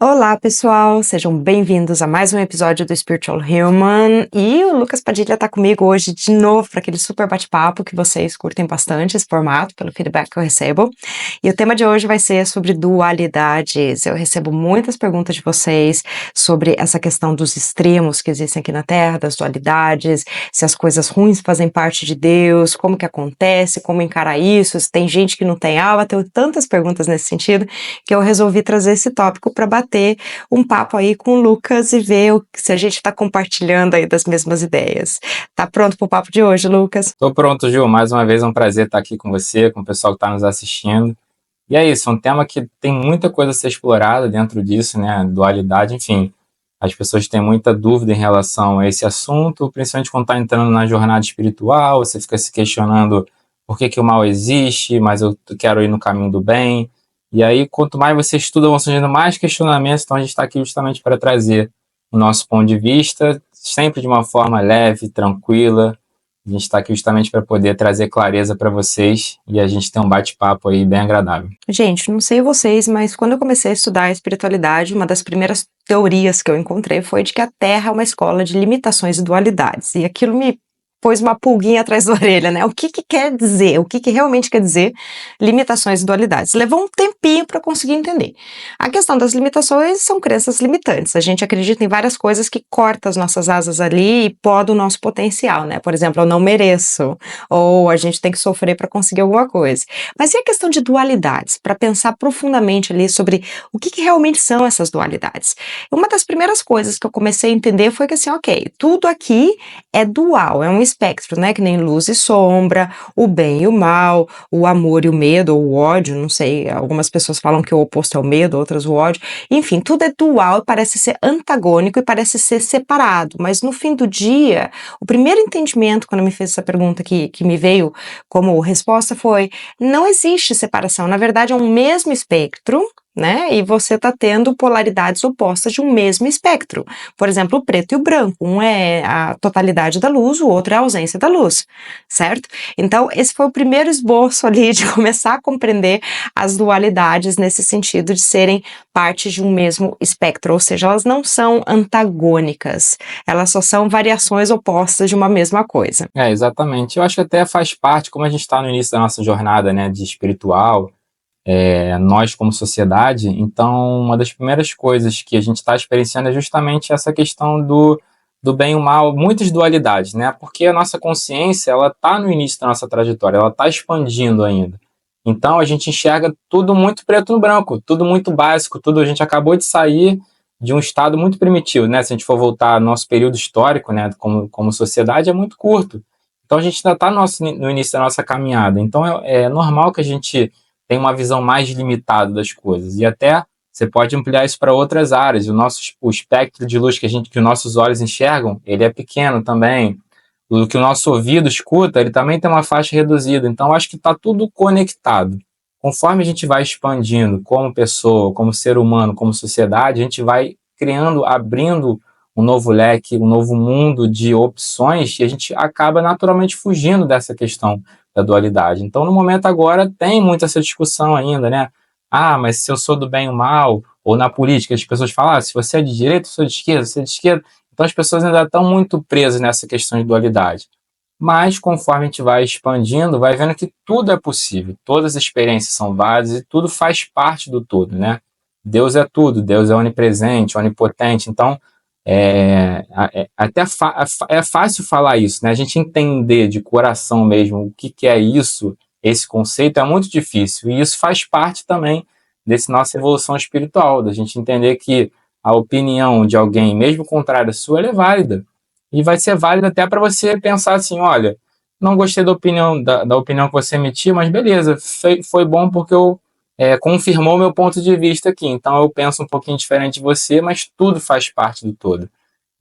Olá, pessoal, sejam bem-vindos a mais um episódio do Spiritual Human. E o Lucas Padilha está comigo hoje de novo para aquele super bate-papo que vocês curtem bastante esse formato, pelo feedback que eu recebo. E o tema de hoje vai ser sobre dualidades. Eu recebo muitas perguntas de vocês sobre essa questão dos extremos que existem aqui na Terra, das dualidades, se as coisas ruins fazem parte de Deus, como que acontece, como encarar isso, se tem gente que não tem alma. Tenho tantas perguntas nesse sentido que eu resolvi trazer esse tópico para bater um papo aí com o Lucas e ver se a gente está compartilhando aí das mesmas ideias. Tá pronto para o papo de hoje, Lucas? Tô pronto, Ju. Mais uma vez é um prazer estar aqui com você, com o pessoal que está nos assistindo. E é isso, é um tema que tem muita coisa a ser explorada dentro disso, né? Dualidade, enfim. As pessoas têm muita dúvida em relação a esse assunto, principalmente quando está entrando na jornada espiritual, você fica se questionando por que que o mal existe, mas eu quero ir no caminho do bem. E aí, quanto mais você estuda, vão surgindo mais questionamentos, então a gente está aqui justamente para trazer o nosso ponto de vista, sempre de uma forma leve, tranquila. A gente está aqui justamente para poder trazer clareza para vocês e a gente ter um bate-papo aí bem agradável. Gente, não sei vocês, mas quando eu comecei a estudar a espiritualidade, uma das primeiras teorias que eu encontrei foi de que a Terra é uma escola de limitações e dualidades. E aquilo me pôs uma pulguinha atrás da orelha, né? O que que quer dizer? O que que realmente quer dizer limitações e dualidades? Levou um tempinho para conseguir entender. A questão das limitações são crenças limitantes. A gente acredita em várias coisas que cortam as nossas asas ali e podam o nosso potencial, né? Por exemplo, eu não mereço, ou a gente tem que sofrer para conseguir alguma coisa. Mas e a questão de dualidades? Para pensar profundamente ali sobre o que que realmente são essas dualidades. Uma das primeiras coisas que eu comecei a entender foi que assim, ok, tudo aqui é dual, é um espectro, né? Que nem luz e sombra, o bem e o mal, o amor e o medo, ou o ódio, não sei, algumas pessoas falam que o oposto é o medo, outras o ódio. Enfim, tudo é dual, parece ser antagônico e parece ser separado, mas no fim do dia, o primeiro entendimento, quando me fez essa pergunta que me veio como resposta foi: não existe separação, na verdade é um mesmo espectro, né? E você está tendo polaridades opostas de um mesmo espectro. Por exemplo, o preto e o branco. Um é a totalidade da luz, o outro é a ausência da luz, certo? Então, esse foi o primeiro esboço ali de começar a compreender as dualidades nesse sentido de serem parte de um mesmo espectro, ou seja, elas não são antagônicas, elas só são variações opostas de uma mesma coisa. Exatamente. Eu acho que até faz parte, como a gente está no início da nossa jornada, né, de espiritual, nós como sociedade, então uma das primeiras coisas que a gente está experienciando é justamente essa questão do bem e o mal, muitas dualidades, né? Porque a nossa consciência, ela está no início da nossa trajetória, ela está expandindo ainda. Então a gente enxerga tudo muito preto no branco, tudo muito básico, tudo a gente acabou de sair de um estado muito primitivo, né? Se a gente for voltar ao nosso período histórico, né, como sociedade, é muito curto. Então a gente ainda está no início da nossa caminhada. Então é normal que a gente tenha uma visão mais limitada das coisas. E até você pode ampliar isso para outras áreas. O espectro de luz que os nossos olhos enxergam, ele é pequeno também. O que o nosso ouvido escuta, ele também tem uma faixa reduzida. Então, acho que está tudo conectado. Conforme a gente vai expandindo como pessoa, como ser humano, como sociedade, a gente vai criando, abrindo um novo leque, um novo mundo de opções e a gente acaba naturalmente fugindo dessa questão da dualidade. Então, no momento agora, tem muito essa discussão ainda, né? Ah, mas se eu sou do bem ou mal, ou na política, as pessoas falam, se você é de direita, eu sou de esquerda, se você é de esquerda. Então as pessoas ainda estão muito presas nessa questão de dualidade. Mas conforme a gente vai expandindo, vai vendo que tudo é possível, todas as experiências são válidas e tudo faz parte do todo, né? Deus é tudo, Deus é onipresente, onipotente. Então, é fácil falar isso, né? A gente entender de coração mesmo o que é isso, esse conceito, é muito difícil. E isso faz parte também dessa nossa evolução espiritual, da gente entender que a opinião de alguém, mesmo contrária à sua, ela é válida. E vai ser válida até para você pensar assim, olha, não gostei da opinião que você emitiu, mas beleza, foi bom porque confirmou meu ponto de vista aqui. Então eu penso um pouquinho diferente de você, mas tudo faz parte do todo.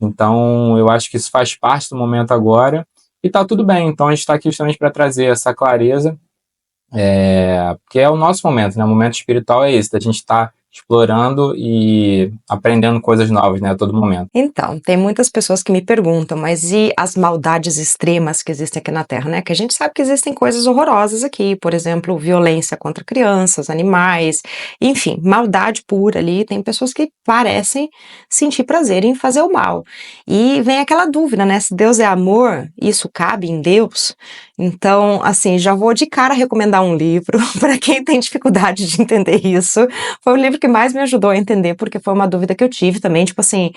Então eu acho que isso faz parte do momento agora e tá tudo bem. Então a gente está aqui justamente para trazer essa clareza, porque é o nosso momento, né? O momento espiritual é esse, da gente estar explorando e aprendendo coisas novas, né, a todo momento. Então, tem muitas pessoas que me perguntam, mas e as maldades extremas que existem aqui na Terra, né? Que a gente sabe que existem coisas horrorosas aqui, por exemplo, violência contra crianças, animais, enfim, maldade pura ali. Tem pessoas que parecem sentir prazer em fazer o mal. E vem aquela dúvida, né? Se Deus é amor, isso cabe em Deus? Então, assim, já vou de cara recomendar um livro para quem tem dificuldade de entender isso. Foi o livro que mais me ajudou a entender, porque foi uma dúvida que eu tive também, tipo assim,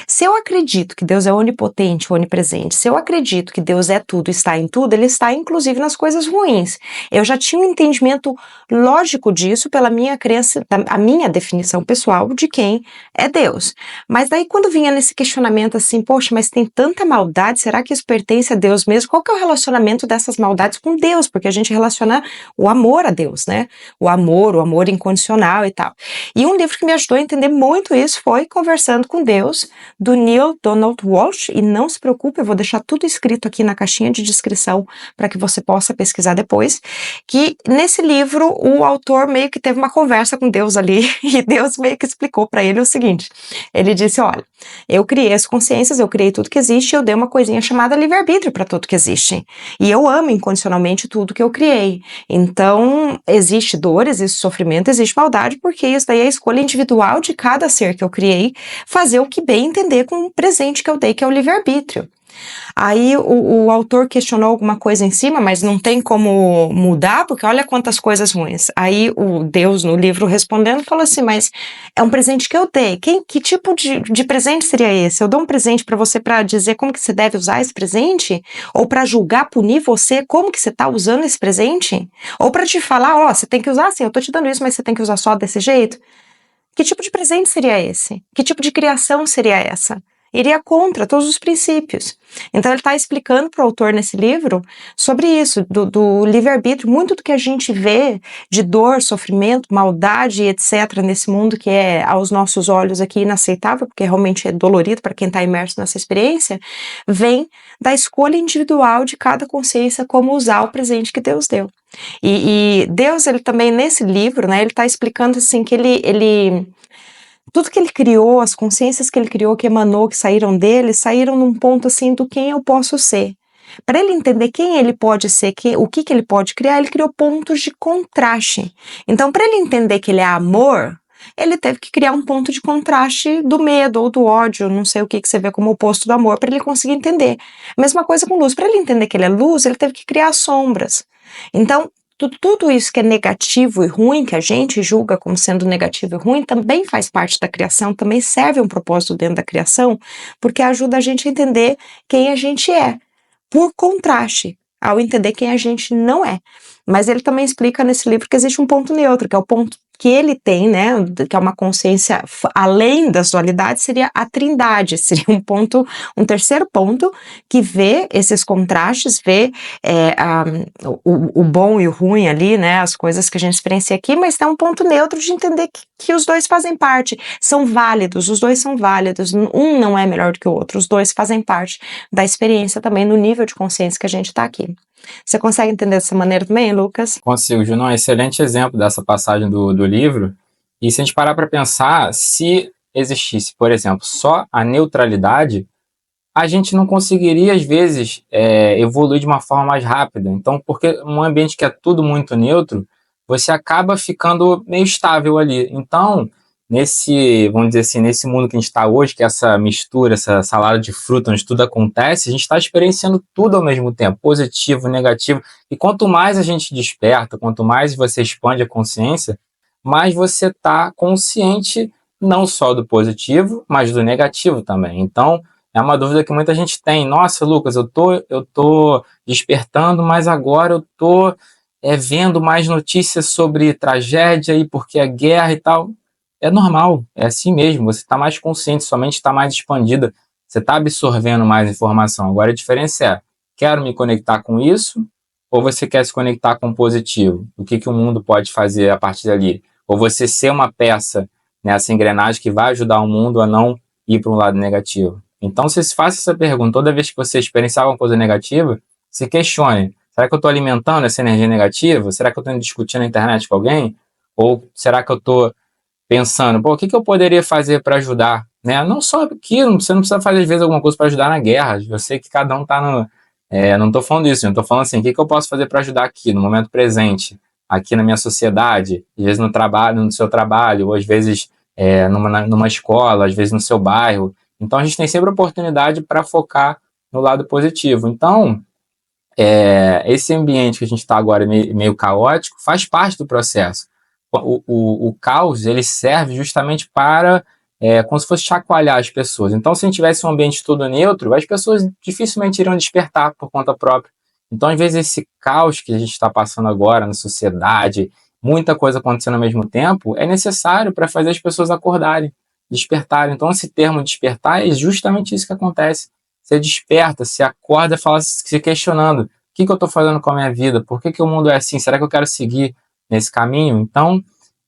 se eu acredito que Deus é onipotente, onipresente, se eu acredito que Deus é tudo, está em tudo, ele está inclusive nas coisas ruins. Eu já tinha um entendimento lógico disso pela minha crença, a minha definição pessoal de quem é Deus. Mas daí quando vinha nesse questionamento assim, poxa, mas tem tanta maldade, será que isso pertence a Deus mesmo? Qual que é o relacionamento dessas maldades com Deus? Porque a gente relaciona o amor a Deus, né? O amor incondicional e tal. E um livro que me ajudou a entender muito isso foi Conversando com Deus, do Neale Donald Walsch, e não se preocupe, eu vou deixar tudo escrito aqui na caixinha de descrição para que você possa pesquisar depois, que nesse livro o autor meio que teve uma conversa com Deus ali, e Deus meio que explicou para ele o seguinte, ele disse, olha, eu criei as consciências, eu criei tudo que existe, eu dei uma coisinha chamada livre-arbítrio para tudo que existe, e eu amo incondicionalmente tudo que eu criei, então existe dor, existe sofrimento, existe maldade, porque isso daí é a escolha individual de cada ser que eu criei, fazer o que bem entender com o presente que eu dei, que é o livre-arbítrio. Aí o autor questionou alguma coisa em cima, mas não tem como mudar, porque olha quantas coisas ruins. Aí o Deus no livro respondendo falou assim, mas é um presente que eu dei. Que tipo de presente seria esse? Eu dou um presente para você para dizer como que você deve usar esse presente? Ou para julgar, punir você como que você está usando esse presente? Ou para te falar, ó, você tem que usar assim, eu tô te dando isso, mas você tem que usar só desse jeito? Que tipo de presente seria esse? Que tipo de criação seria essa? Iria contra todos os princípios. Então ele está explicando para o autor nesse livro sobre isso, do livre-arbítrio, muito do que a gente vê de dor, sofrimento, maldade, etc., nesse mundo que é, aos nossos olhos aqui, inaceitável, porque realmente é dolorido para quem está imerso nessa experiência, vem da escolha individual de cada consciência como usar o presente que Deus deu. E Deus, ele também, nesse livro, né, ele está explicando assim que tudo que ele criou, as consciências que ele criou, que emanou, que saíram dele, saíram num ponto assim do quem eu posso ser. Para ele entender quem ele pode ser, o que ele pode criar, ele criou pontos de contraste. Então, para ele entender que ele é amor, ele teve que criar um ponto de contraste do medo ou do ódio, não sei o que você vê como oposto do amor, para ele conseguir entender. Mesma coisa com luz. Para ele entender que ele é luz, ele teve que criar sombras. Então, tudo isso que é negativo e ruim, que a gente julga como sendo negativo e ruim, também faz parte da criação, também serve um propósito dentro da criação, porque ajuda a gente a entender quem a gente é, por contraste, ao entender quem a gente não é. Mas ele também explica nesse livro que existe um ponto neutro, que é o ponto que ele tem, né, que é uma consciência além das dualidades, seria a trindade, seria um terceiro ponto que vê esses contrastes, vê o bom e o ruim ali, né, as coisas que a gente experiencia aqui, mas tem um ponto neutro de entender que os dois fazem parte, são válidos, os dois são válidos, um não é melhor do que o outro, os dois fazem parte da experiência também no nível de consciência que a gente está aqui. Você consegue entender dessa maneira também, Lucas? Consigo, Juno, é um excelente exemplo dessa passagem do livro. E se a gente parar para pensar, se existisse, por exemplo, só a neutralidade, a gente não conseguiria, às vezes, evoluir de uma forma mais rápida. Então, porque um ambiente que é tudo muito neutro, você acaba ficando meio estável ali. Então, vamos dizer assim, nesse mundo que a gente está hoje, que é essa mistura, essa salada de fruta, onde tudo acontece, a gente está experienciando tudo ao mesmo tempo, positivo, negativo. E quanto mais a gente desperta, quanto mais você expande a consciência, mais você está consciente não só do positivo, mas do negativo também. Então, é uma dúvida que muita gente tem. Nossa, Lucas, eu tô despertando, mas agora eu tô vendo mais notícias sobre tragédia e porque é guerra e tal. É normal, é assim mesmo. Você está mais consciente, sua mente está mais expandida, você está absorvendo mais informação. Agora a diferença é, quero me conectar com isso ou você quer se conectar com o positivo? O que o mundo pode fazer a partir dali? Ou você ser uma peça nessa engrenagem que vai ajudar o mundo a não ir para um lado negativo? Então, se faça essa pergunta toda vez que você experienciar alguma coisa negativa, se questione. Será que eu estou alimentando essa energia negativa? Será que eu estou discutindo na internet com alguém? Ou será que eu estou pensando, pô, o que que eu poderia fazer para ajudar, né? Não só aqui, você não precisa fazer às vezes alguma coisa para ajudar na guerra. Eu sei que cada um tá no, não estou falando isso, eu estou falando assim, o que que eu posso fazer para ajudar aqui no momento presente, aqui na minha sociedade, às vezes no trabalho, no seu trabalho, ou às vezes numa escola, às vezes no seu bairro. Então a gente tem sempre oportunidade para focar no lado positivo. Então, esse ambiente que a gente está agora meio caótico faz parte do processo. O caos ele serve justamente para como se fosse chacoalhar as pessoas. Então, se a gente tivesse um ambiente todo neutro, as pessoas dificilmente iriam despertar por conta própria. Então, às vezes, esse caos que a gente está passando agora na sociedade, muita coisa acontecendo ao mesmo tempo, é necessário para fazer as pessoas acordarem, despertarem. Então, esse termo despertar é justamente isso que acontece. Você desperta, se acorda e fala, se questionando: o que que eu estou fazendo com a minha vida? Por que que o mundo é assim? Será que eu quero seguir nesse caminho? Então,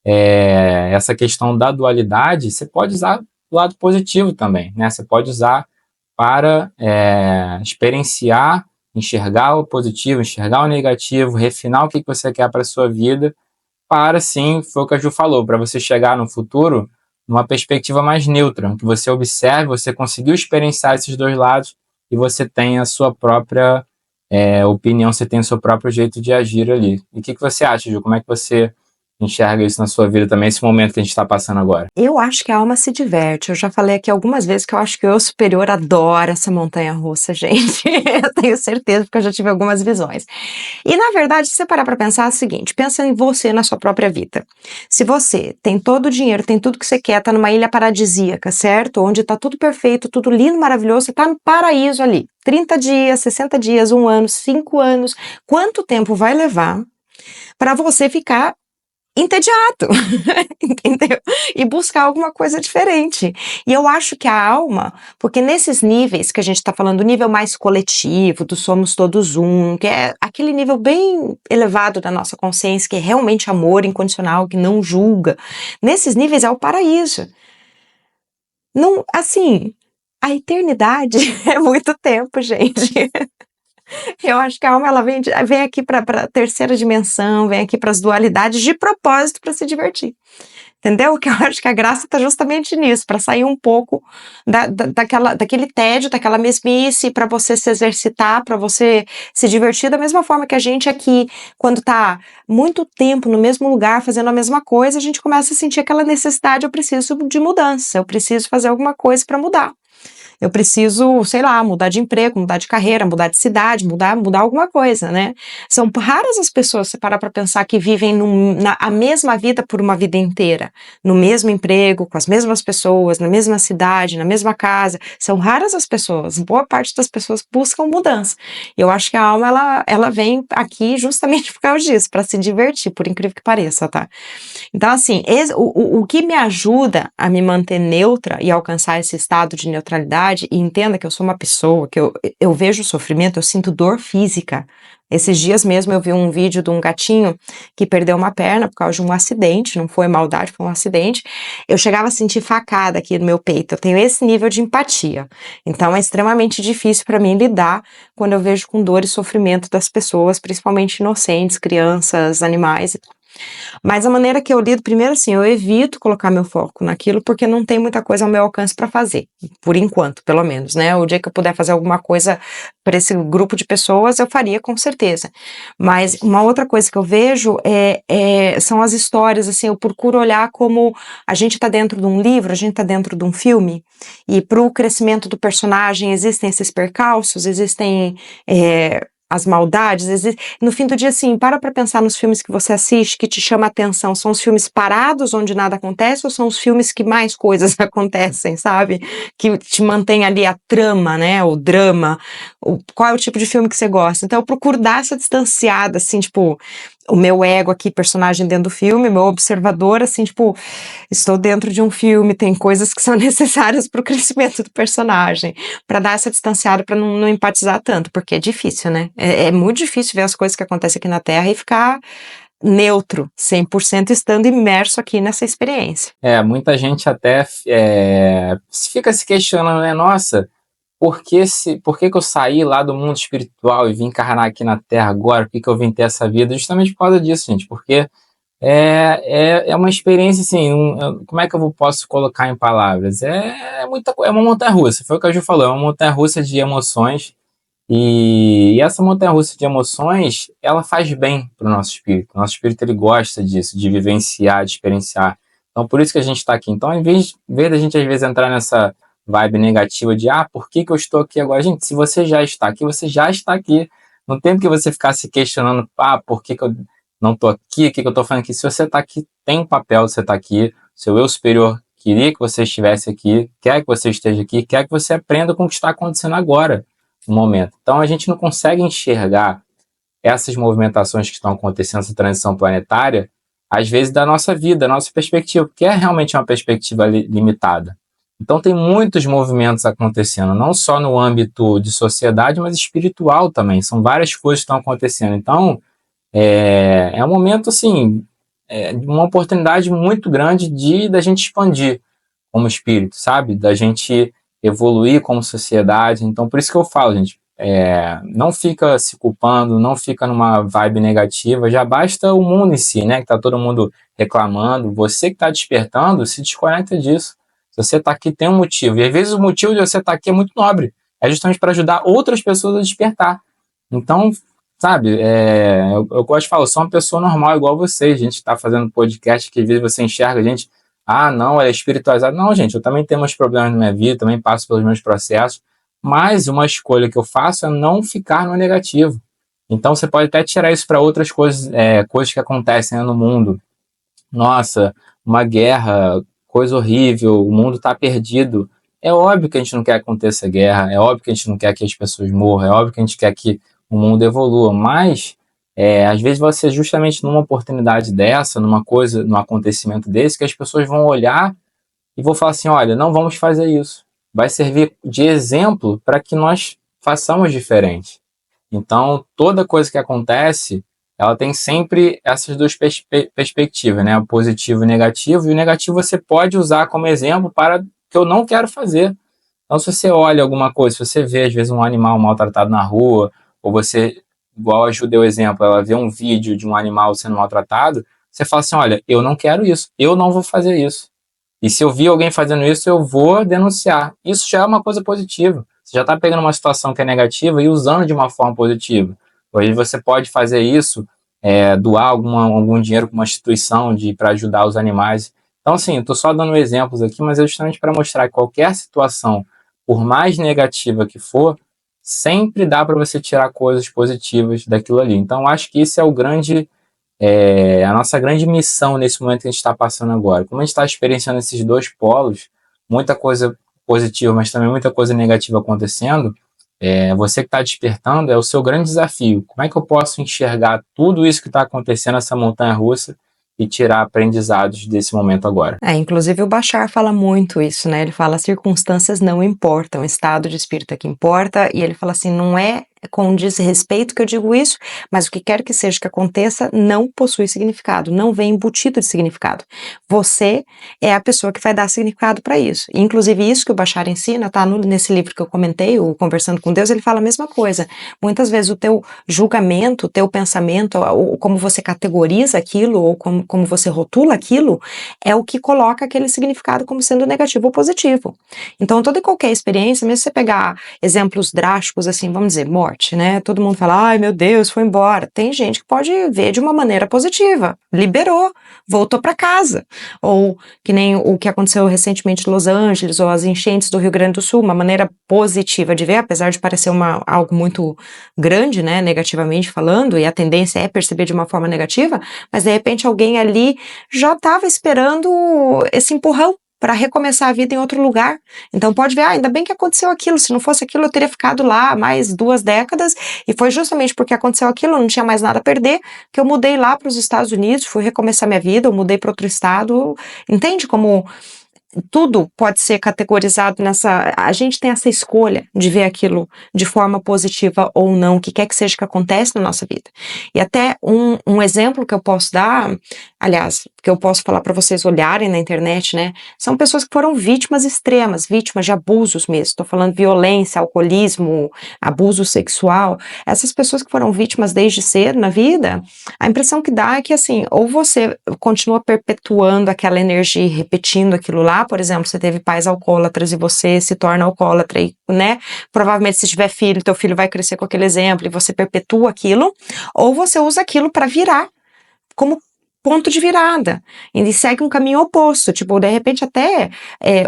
essa questão da dualidade, você pode usar do lado positivo também, né? Você pode usar para experienciar, enxergar o positivo, enxergar o negativo, refinar o que que você quer para a sua vida, para sim, foi o que a Ju falou, para você chegar no futuro numa perspectiva mais neutra, que você observe, você conseguiu experienciar esses dois lados e você tem a sua própria opinião, você tem o seu próprio jeito de agir ali. E o que que você acha, Ju? Como é que você enxerga isso na sua vida também, esse momento que a gente está passando agora? Eu acho que a alma se diverte. Eu já falei aqui algumas vezes que eu acho que o eu superior adora essa montanha-russa, gente. Eu tenho certeza, porque eu já tive algumas visões. E, na verdade, se você parar para pensar, é o seguinte: pensa em você na sua própria vida. Se você tem todo o dinheiro, tem tudo que você quer, tá numa ilha paradisíaca, certo? Onde tá tudo perfeito, tudo lindo, maravilhoso, você tá no paraíso ali. 30 dias, 60 dias, 1 ano, 5 anos. Quanto tempo vai levar para você ficar entediado, entendeu? E buscar alguma coisa diferente. E eu acho que a alma, porque nesses níveis que a gente está falando, o nível mais coletivo, do somos todos um, que é aquele nível bem elevado da nossa consciência, que é realmente amor incondicional, que não julga, nesses níveis é o paraíso. Não, assim, a eternidade é muito tempo, gente. Eu acho que a alma ela vem aqui para a terceira dimensão, vem aqui para as dualidades de propósito para se divertir. Entendeu? Que eu acho que a graça está justamente nisso, para sair um pouco daquele tédio, daquela mesmice, para você se exercitar, para você se divertir da mesma forma que a gente aqui, quando está muito tempo no mesmo lugar, fazendo a mesma coisa, a gente começa a sentir aquela necessidade: eu preciso de mudança, eu preciso fazer alguma coisa para mudar. Eu preciso, sei lá, mudar de emprego, mudar de carreira, mudar de cidade, mudar alguma coisa, né? São raras as pessoas, se parar para pensar, que vivem a mesma vida por uma vida inteira, no mesmo emprego, com as mesmas pessoas, na mesma cidade, na mesma casa. São raras as pessoas. Boa parte das pessoas buscam mudança. Eu acho que a alma, ela vem aqui justamente por causa disso, para se divertir, por incrível que pareça, tá? Então, assim, o que me ajuda a me manter neutra e alcançar esse estado de neutralidade, e entenda que eu sou uma pessoa, que eu vejo sofrimento, eu sinto dor física. Esses dias mesmo eu vi um vídeo de um gatinho que perdeu uma perna por causa de um acidente, não foi maldade, foi um acidente. Eu chegava a sentir facada aqui no meu peito, eu tenho esse nível de empatia. Então é extremamente difícil para mim lidar quando eu vejo com dor e sofrimento das pessoas, principalmente inocentes, crianças, animais e tal. Mas a maneira que eu lido, primeiro assim, eu evito colocar meu foco naquilo, porque não tem muita coisa ao meu alcance para fazer, por enquanto, pelo menos, né? O dia que eu puder fazer alguma coisa para esse grupo de pessoas, eu faria com certeza. Mas uma outra coisa que eu vejo são as histórias, assim, eu procuro olhar como a gente está dentro de um livro, a gente está dentro de um filme, e para o crescimento do personagem existem esses percalços, existem as maldades, no fim do dia, assim, para pensar nos filmes que você assiste, que te chama a atenção. São os filmes parados, onde nada acontece, ou são os filmes que mais coisas acontecem, sabe? Que te mantém ali a trama, né? O drama. Qual é o tipo de filme que você gosta? Então, eu procuro dar essa distanciada, assim, tipo, o meu ego aqui, personagem dentro do filme, meu observador, assim, tipo, estou dentro de um filme, tem coisas que são necessárias para o crescimento do personagem, para dar essa distanciada, para não empatizar tanto, porque é difícil, né? É muito difícil ver as coisas que acontecem aqui na Terra e ficar neutro, 100% estando imerso aqui nessa experiência. Muita gente até fica se questionando, né? Nossa, por que que eu saí lá do mundo espiritual e vim encarnar aqui na Terra agora? Por que que eu vim ter essa vida? Justamente por causa disso, gente, porque É uma experiência, assim, como é que posso colocar em palavras? É uma montanha-russa, foi o que a Ju falou, é uma montanha-russa de emoções, e essa montanha-russa de emoções, ela faz bem para o nosso espírito. O nosso espírito, ele gosta disso, de vivenciar, de experienciar. Então, por isso que a gente está aqui. Então, em vez da gente, às vezes, entrar nessa vibe negativa de, por que que eu estou aqui agora? Gente, se você já está aqui, você já está aqui. Não tem que você ficar se questionando, por que que eu não estou aqui? O que que eu estou fazendo aqui? Se você está aqui, tem um papel de você estar aqui. Seu eu superior queria que você estivesse aqui, quer que você esteja aqui, quer que você aprenda com o que está acontecendo agora no momento. Então a gente não consegue enxergar essas movimentações que estão acontecendo, essa transição planetária, às vezes da nossa vida, da nossa perspectiva, porque é realmente uma perspectiva limitada. Então tem muitos movimentos acontecendo, não só no âmbito de sociedade, mas espiritual também. São várias coisas que estão acontecendo. Então é um momento assim, de uma oportunidade muito grande da gente expandir como espírito, sabe? Da gente evoluir como sociedade. Então, por isso que eu falo, gente, não fica se culpando, não fica numa vibe negativa, já basta o mundo em si, né? Que tá todo mundo reclamando. Você que está despertando, se desconecta disso. Se você está aqui, tem um motivo. E às vezes o motivo de você estar aqui é muito nobre. É justamente para ajudar outras pessoas a despertar. Então, sabe, eu gosto de falar, eu sou uma pessoa normal igual vocês. A gente está fazendo podcast que às vezes você enxerga a gente, não, ela é espiritualizada. Não, gente, eu também tenho meus problemas na minha vida, também passo pelos meus processos, mas uma escolha que eu faço é não ficar no negativo. Então você pode até tirar isso para outras coisas, coisas que acontecem, né, no mundo. Nossa, uma guerra, coisa horrível, o mundo está perdido. É óbvio que a gente não quer que aconteça guerra, é óbvio que a gente não quer que as pessoas morram, é óbvio que a gente quer que o mundo evolua, mas às vezes vai ser justamente numa oportunidade dessa, numa coisa, num acontecimento desse, que as pessoas vão olhar e vão falar assim, olha, não vamos fazer isso. Vai servir de exemplo para que nós façamos diferente. Então, toda coisa que acontece, ela tem sempre essas duas perspectivas, né? O positivo e o negativo. E o negativo você pode usar como exemplo para o que eu não quero fazer. Então, se você olha alguma coisa, se você vê, às vezes, um animal maltratado na rua, ou você, igual a Ju deu o exemplo, ela vê um vídeo de um animal sendo maltratado, você fala assim, olha, eu não quero isso, eu não vou fazer isso. E se eu vi alguém fazendo isso, eu vou denunciar. Isso já é uma coisa positiva. Você já está pegando uma situação que é negativa e usando de uma forma positiva. Hoje você pode fazer isso, doar algum dinheiro para uma instituição para ajudar os animais. Então, assim, eu estou só dando exemplos aqui, mas é justamente para mostrar que qualquer situação, por mais negativa que for, sempre dá para você tirar coisas positivas daquilo ali. Então, acho que isso é a nossa grande missão nesse momento que a gente está passando agora. Como a gente está experienciando esses dois polos, muita coisa positiva, mas também muita coisa negativa acontecendo, você que está despertando, é o seu grande desafio. Como é que eu posso enxergar tudo isso que está acontecendo, essa montanha-russa, e tirar aprendizados desse momento agora? Inclusive o Bashar fala muito isso, né? Ele fala, circunstâncias não importam, o estado de espírito é que importa, e ele fala assim, não é com desrespeito que eu digo isso, mas o que quer que seja que aconteça não possui significado, não vem embutido de significado. Você é a pessoa que vai dar significado para isso. E, inclusive, isso que o Bashar ensina, tá nesse livro que eu comentei, o Conversando com Deus, ele fala a mesma coisa. Muitas vezes o teu julgamento, o teu pensamento, ou como você categoriza aquilo, ou como você rotula aquilo, é o que coloca aquele significado como sendo negativo ou positivo. Então, toda e qualquer experiência, mesmo se você pegar exemplos drásticos, assim, vamos dizer, morte, né? Todo mundo fala, ai meu Deus, foi embora. Tem gente que pode ver de uma maneira positiva, liberou, voltou para casa. Ou que nem o que aconteceu recentemente em Los Angeles, ou as enchentes do Rio Grande do Sul, uma maneira positiva de ver, apesar de parecer algo muito grande, né, negativamente falando, e a tendência é perceber de uma forma negativa, mas de repente alguém ali já estava esperando esse empurrão para recomeçar a vida em outro lugar. Então pode ver, ainda bem que aconteceu aquilo, se não fosse aquilo eu teria ficado lá mais 2 décadas, e foi justamente porque aconteceu aquilo, eu não tinha mais nada a perder, que eu mudei lá para os Estados Unidos, fui recomeçar minha vida, eu mudei para outro estado, entende como tudo pode ser categorizado nessa. A gente tem essa escolha de ver aquilo de forma positiva ou não, o que quer que seja que acontece na nossa vida. E até um exemplo que eu posso dar, aliás, que eu posso falar para vocês olharem na internet, né? São pessoas que foram vítimas extremas, vítimas de abusos mesmo. Estou falando violência, alcoolismo, abuso sexual. Essas pessoas que foram vítimas desde cedo na vida, a impressão que dá é que, assim, ou você continua perpetuando aquela energia e repetindo aquilo lá, por exemplo, você teve pais alcoólatras e você se torna alcoólatra, e, né? Provavelmente, se tiver filho, teu filho vai crescer com aquele exemplo e você perpetua aquilo, ou você usa aquilo para virar como ponto de virada, e segue um caminho oposto, tipo, de repente até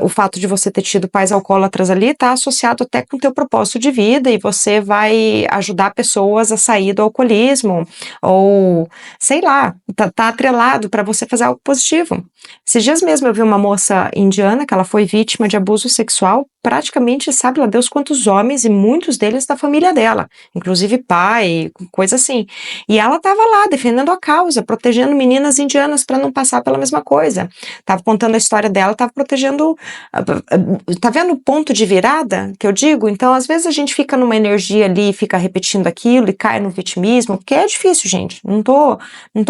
o fato de você ter tido pais alcoólatras ali está associado até com o teu propósito de vida, e você vai ajudar pessoas a sair do alcoolismo, ou, sei lá, tá atrelado para você fazer algo positivo. Esses dias mesmo eu vi uma moça indiana que ela foi vítima de abuso sexual, praticamente sabe lá Deus quantos homens, e muitos deles da família dela, inclusive pai, coisa assim, e ela estava lá defendendo a causa, protegendo meninas indianas para não passar pela mesma coisa. Estava contando a história dela, estava protegendo. Tá vendo o ponto de virada que eu digo? Então, às vezes a gente fica numa energia ali, fica repetindo aquilo e cai no vitimismo, porque é difícil, gente. Não tô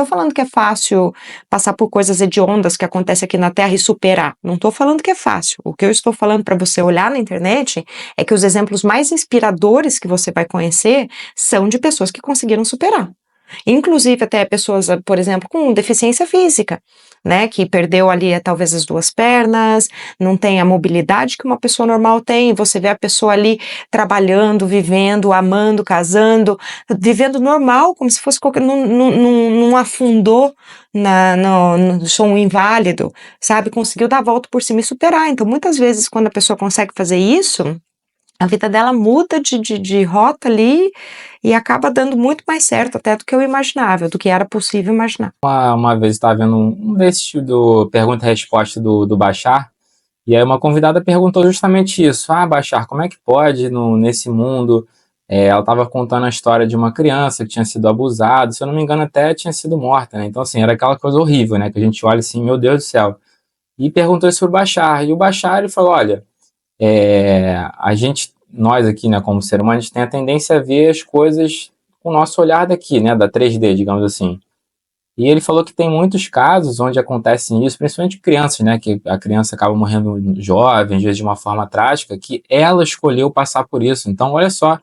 falando que é fácil passar por coisas hediondas que acontecem aqui na Terra e superar. Não tô falando que é fácil. O que eu estou falando para você olhar na internet é que os exemplos mais inspiradores que você vai conhecer são de pessoas que conseguiram superar. Inclusive até pessoas, por exemplo, com deficiência física, né, que perdeu ali talvez as duas pernas, não tem a mobilidade que uma pessoa normal tem, você vê a pessoa ali trabalhando, vivendo, amando, casando, vivendo normal, como se fosse qualquer, não afundou no chão inválido, sabe, conseguiu dar a volta por cima e superar. Então muitas vezes quando a pessoa consegue fazer isso, a vida dela muda de rota ali e acaba dando muito mais certo até do que eu imaginava, do que era possível imaginar. Uma vez eu estava vendo um desses do pergunta e resposta do Bashar, e aí uma convidada perguntou justamente isso. Ah, Bashar, como é que pode nesse mundo? Ela estava contando a história de uma criança que tinha sido abusada, se eu não me engano até tinha sido morta, né? Então assim, era aquela coisa horrível, né? Que a gente olha assim, meu Deus do céu. E perguntou isso pro Bashar, e o Bashar ele falou, olha, nós aqui, né, como ser humano, a gente tem a tendência a ver as coisas com o nosso olhar daqui, né, da 3D, digamos assim. E ele falou que tem muitos casos onde acontece isso, principalmente crianças, né, que a criança acaba morrendo jovem, às vezes de uma forma trágica, que ela escolheu passar por isso. Então, olha só,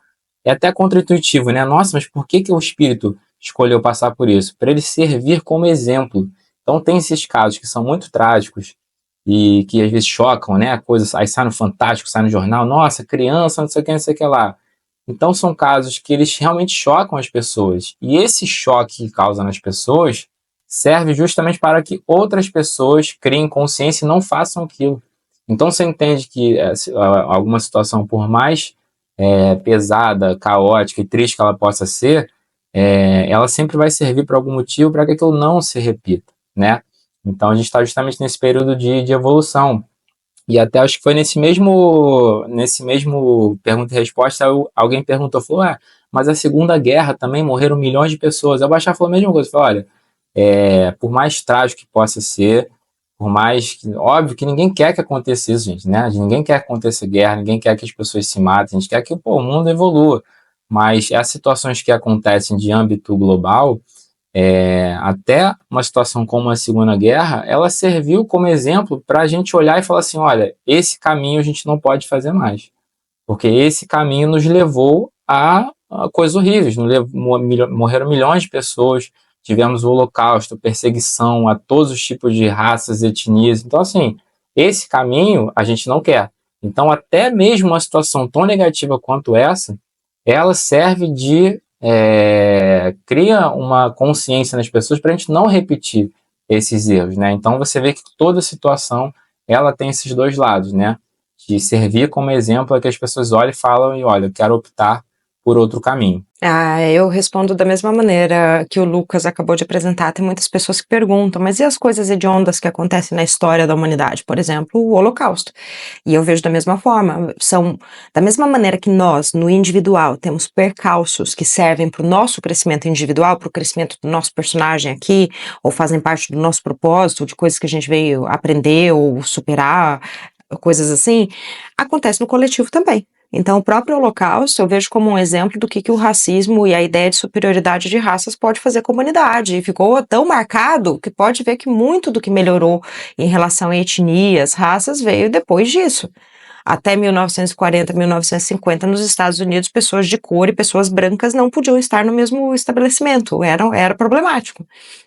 é até contraintuitivo, né? Nossa, mas por que o espírito escolheu passar por isso? Para ele servir como exemplo. Então, tem esses casos que são muito trágicos e que às vezes chocam, né? Coisas, aí sai no Fantástico, sai no jornal, nossa, criança, não sei o que lá. Então são casos que eles realmente chocam as pessoas. E esse choque que causa nas pessoas serve justamente para que outras pessoas criem consciência e não façam aquilo. Então você entende que alguma situação, por mais pesada, caótica e triste que ela possa ser, ela sempre vai servir por algum motivo para que aquilo não se repita, né? Então a gente está justamente nesse período de evolução. E até acho que foi nesse mesmo pergunta e resposta, alguém perguntou, falou, mas a Segunda Guerra também morreram milhões de pessoas. A Bashar falou a mesma coisa, falou, olha, por mais trágico que possa ser, por mais que, óbvio que ninguém quer que aconteça isso, gente, né? Ninguém quer que aconteça guerra, ninguém quer que as pessoas se matem, a gente quer que o mundo evolua. Mas as situações que acontecem de âmbito global, até uma situação como a Segunda Guerra, ela serviu como exemplo para a gente olhar e falar assim, olha, esse caminho a gente não pode fazer mais, porque esse caminho nos levou a coisas horríveis, morreram milhões de pessoas, tivemos o Holocausto, perseguição a todos os tipos de raças, etnias, então assim, esse caminho a gente não quer. Então até mesmo uma situação tão negativa quanto essa, ela serve cria uma consciência nas pessoas para a gente não repetir esses erros, né? Então você vê que toda situação ela tem esses dois lados, né? De servir como exemplo a que as pessoas olham e falam, e olha, eu quero optar por outro caminho. Eu respondo da mesma maneira que o Lucas acabou de apresentar. Tem muitas pessoas que perguntam, mas e as coisas hediondas que acontecem na história da humanidade? Por exemplo, o Holocausto. E eu vejo da mesma forma. São da mesma maneira que nós, no individual, temos percalços que servem para o nosso crescimento individual, para o crescimento do nosso personagem aqui, ou fazem parte do nosso propósito, de coisas que a gente veio aprender ou superar, coisas assim, acontece no coletivo também. Então, o próprio Holocausto eu vejo como um exemplo do que o racismo e a ideia de superioridade de raças pode fazer com a humanidade. E ficou tão marcado que pode ver que muito do que melhorou em relação a etnias, raças, veio depois disso. Até 1940, 1950, nos Estados Unidos, pessoas de cor e pessoas brancas não podiam estar no mesmo estabelecimento, era problemático,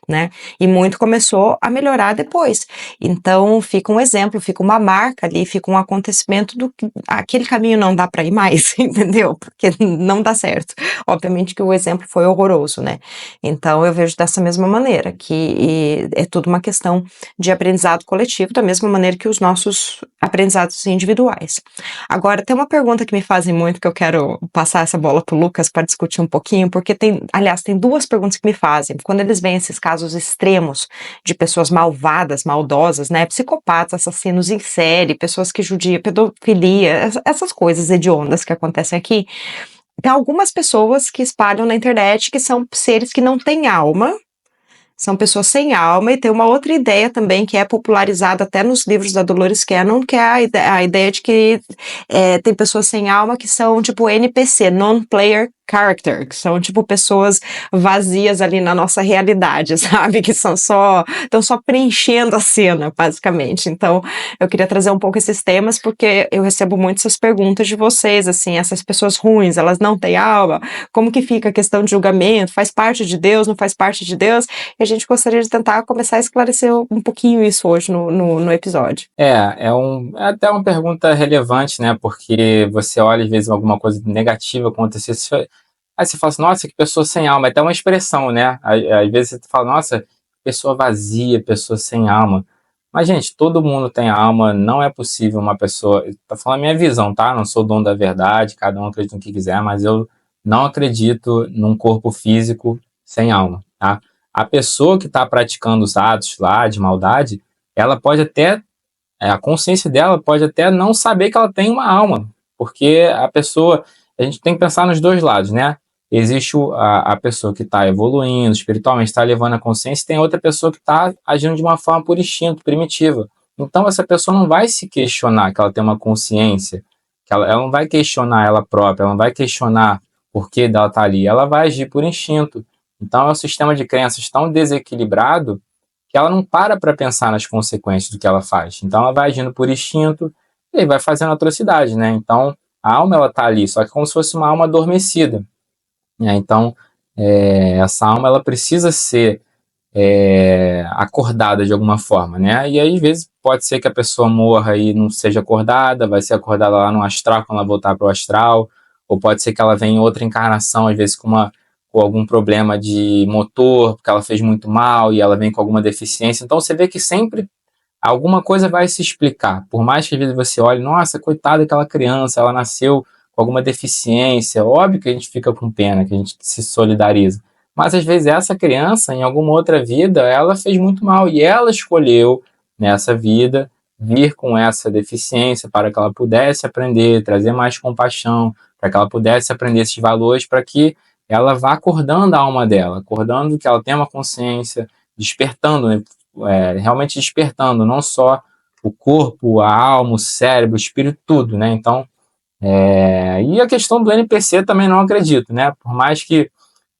né? E muito começou a melhorar depois. Então, fica um exemplo, fica uma marca ali, fica um acontecimento do que aquele caminho não dá para ir mais, entendeu? Porque não dá certo. Obviamente que o exemplo foi horroroso, né? Então, eu vejo dessa mesma maneira, que é tudo uma questão de aprendizado coletivo, da mesma maneira que os nossos aprendizados individuais. Agora, tem uma pergunta que me fazem muito, que eu quero passar essa bola para o Lucas para discutir um pouquinho, porque tem duas perguntas que me fazem. Quando eles veem esses casos extremos de pessoas malvadas, maldosas, né, psicopatas, assassinos em série, pessoas que judiam, pedofilia, essas coisas hediondas que acontecem aqui, tem algumas pessoas que espalham na internet que são seres que não têm alma, são pessoas sem alma, e tem uma outra ideia também que é popularizada até nos livros da Dolores Cannon, que é a ideia de que tem pessoas sem alma que são tipo NPC, non-player character, que são tipo pessoas vazias ali na nossa realidade, sabe? Que estão só preenchendo a cena, basicamente. Então, eu queria trazer um pouco esses temas, porque eu recebo muito essas perguntas de vocês, assim, essas pessoas ruins, elas não têm alma? Como que fica a questão de julgamento? Faz parte de Deus, não faz parte de Deus? E a gente gostaria de tentar começar a esclarecer um pouquinho isso hoje no episódio. É até uma pergunta relevante, né? Porque você olha, às vezes, alguma coisa negativa acontecer, aí você fala assim, nossa, que pessoa sem alma. É até uma expressão, né? Às vezes você fala, nossa, pessoa vazia, pessoa sem alma. Mas, gente, todo mundo tem alma, não é possível uma pessoa... Tô falando a minha visão, tá? Não sou dono da verdade, cada um acredita no que quiser, mas eu não acredito num corpo físico sem alma, tá? A pessoa que está praticando os atos lá de maldade, ela pode até... a consciência dela pode até não saber que ela tem uma alma, porque a gente tem que pensar nos dois lados, né? Existe a pessoa que está evoluindo espiritualmente, está levando a consciência, e tem outra pessoa que está agindo de uma forma por instinto, primitiva. Então, essa pessoa não vai se questionar que ela tem uma consciência, que ela não vai questionar ela própria, ela não vai questionar por que dela está ali, ela vai agir por instinto. Então, é um sistema de crenças tão desequilibrado que ela não para pensar nas consequências do que ela faz. Então, ela vai agindo por instinto e vai fazendo atrocidade, né? Então, a alma, ela está ali, só que como se fosse uma alma adormecida. Então, essa alma ela precisa ser acordada de alguma forma, né? E aí, às vezes, pode ser que a pessoa morra e não seja acordada, vai ser acordada lá no astral, quando ela voltar para o astral, ou pode ser que ela venha em outra encarnação, às vezes com algum problema de motor, porque ela fez muito mal e ela vem com alguma deficiência. Então, você vê que sempre alguma coisa vai se explicar. Por mais que às vezes você olhe, nossa, coitada daquela criança, ela nasceu com alguma deficiência. Óbvio que a gente fica com pena, que a gente se solidariza. Mas às vezes essa criança, em alguma outra vida, ela fez muito mal e ela escolheu nessa vida vir com essa deficiência para que ela pudesse aprender, trazer mais compaixão, para que ela pudesse aprender esses valores, para que ela vá acordando a alma dela, acordando que ela tem uma consciência, despertando, né? Realmente despertando, não só o corpo, a alma, o cérebro, o espírito, tudo, né? Então, e a questão do NPC também não acredito, né? Por mais que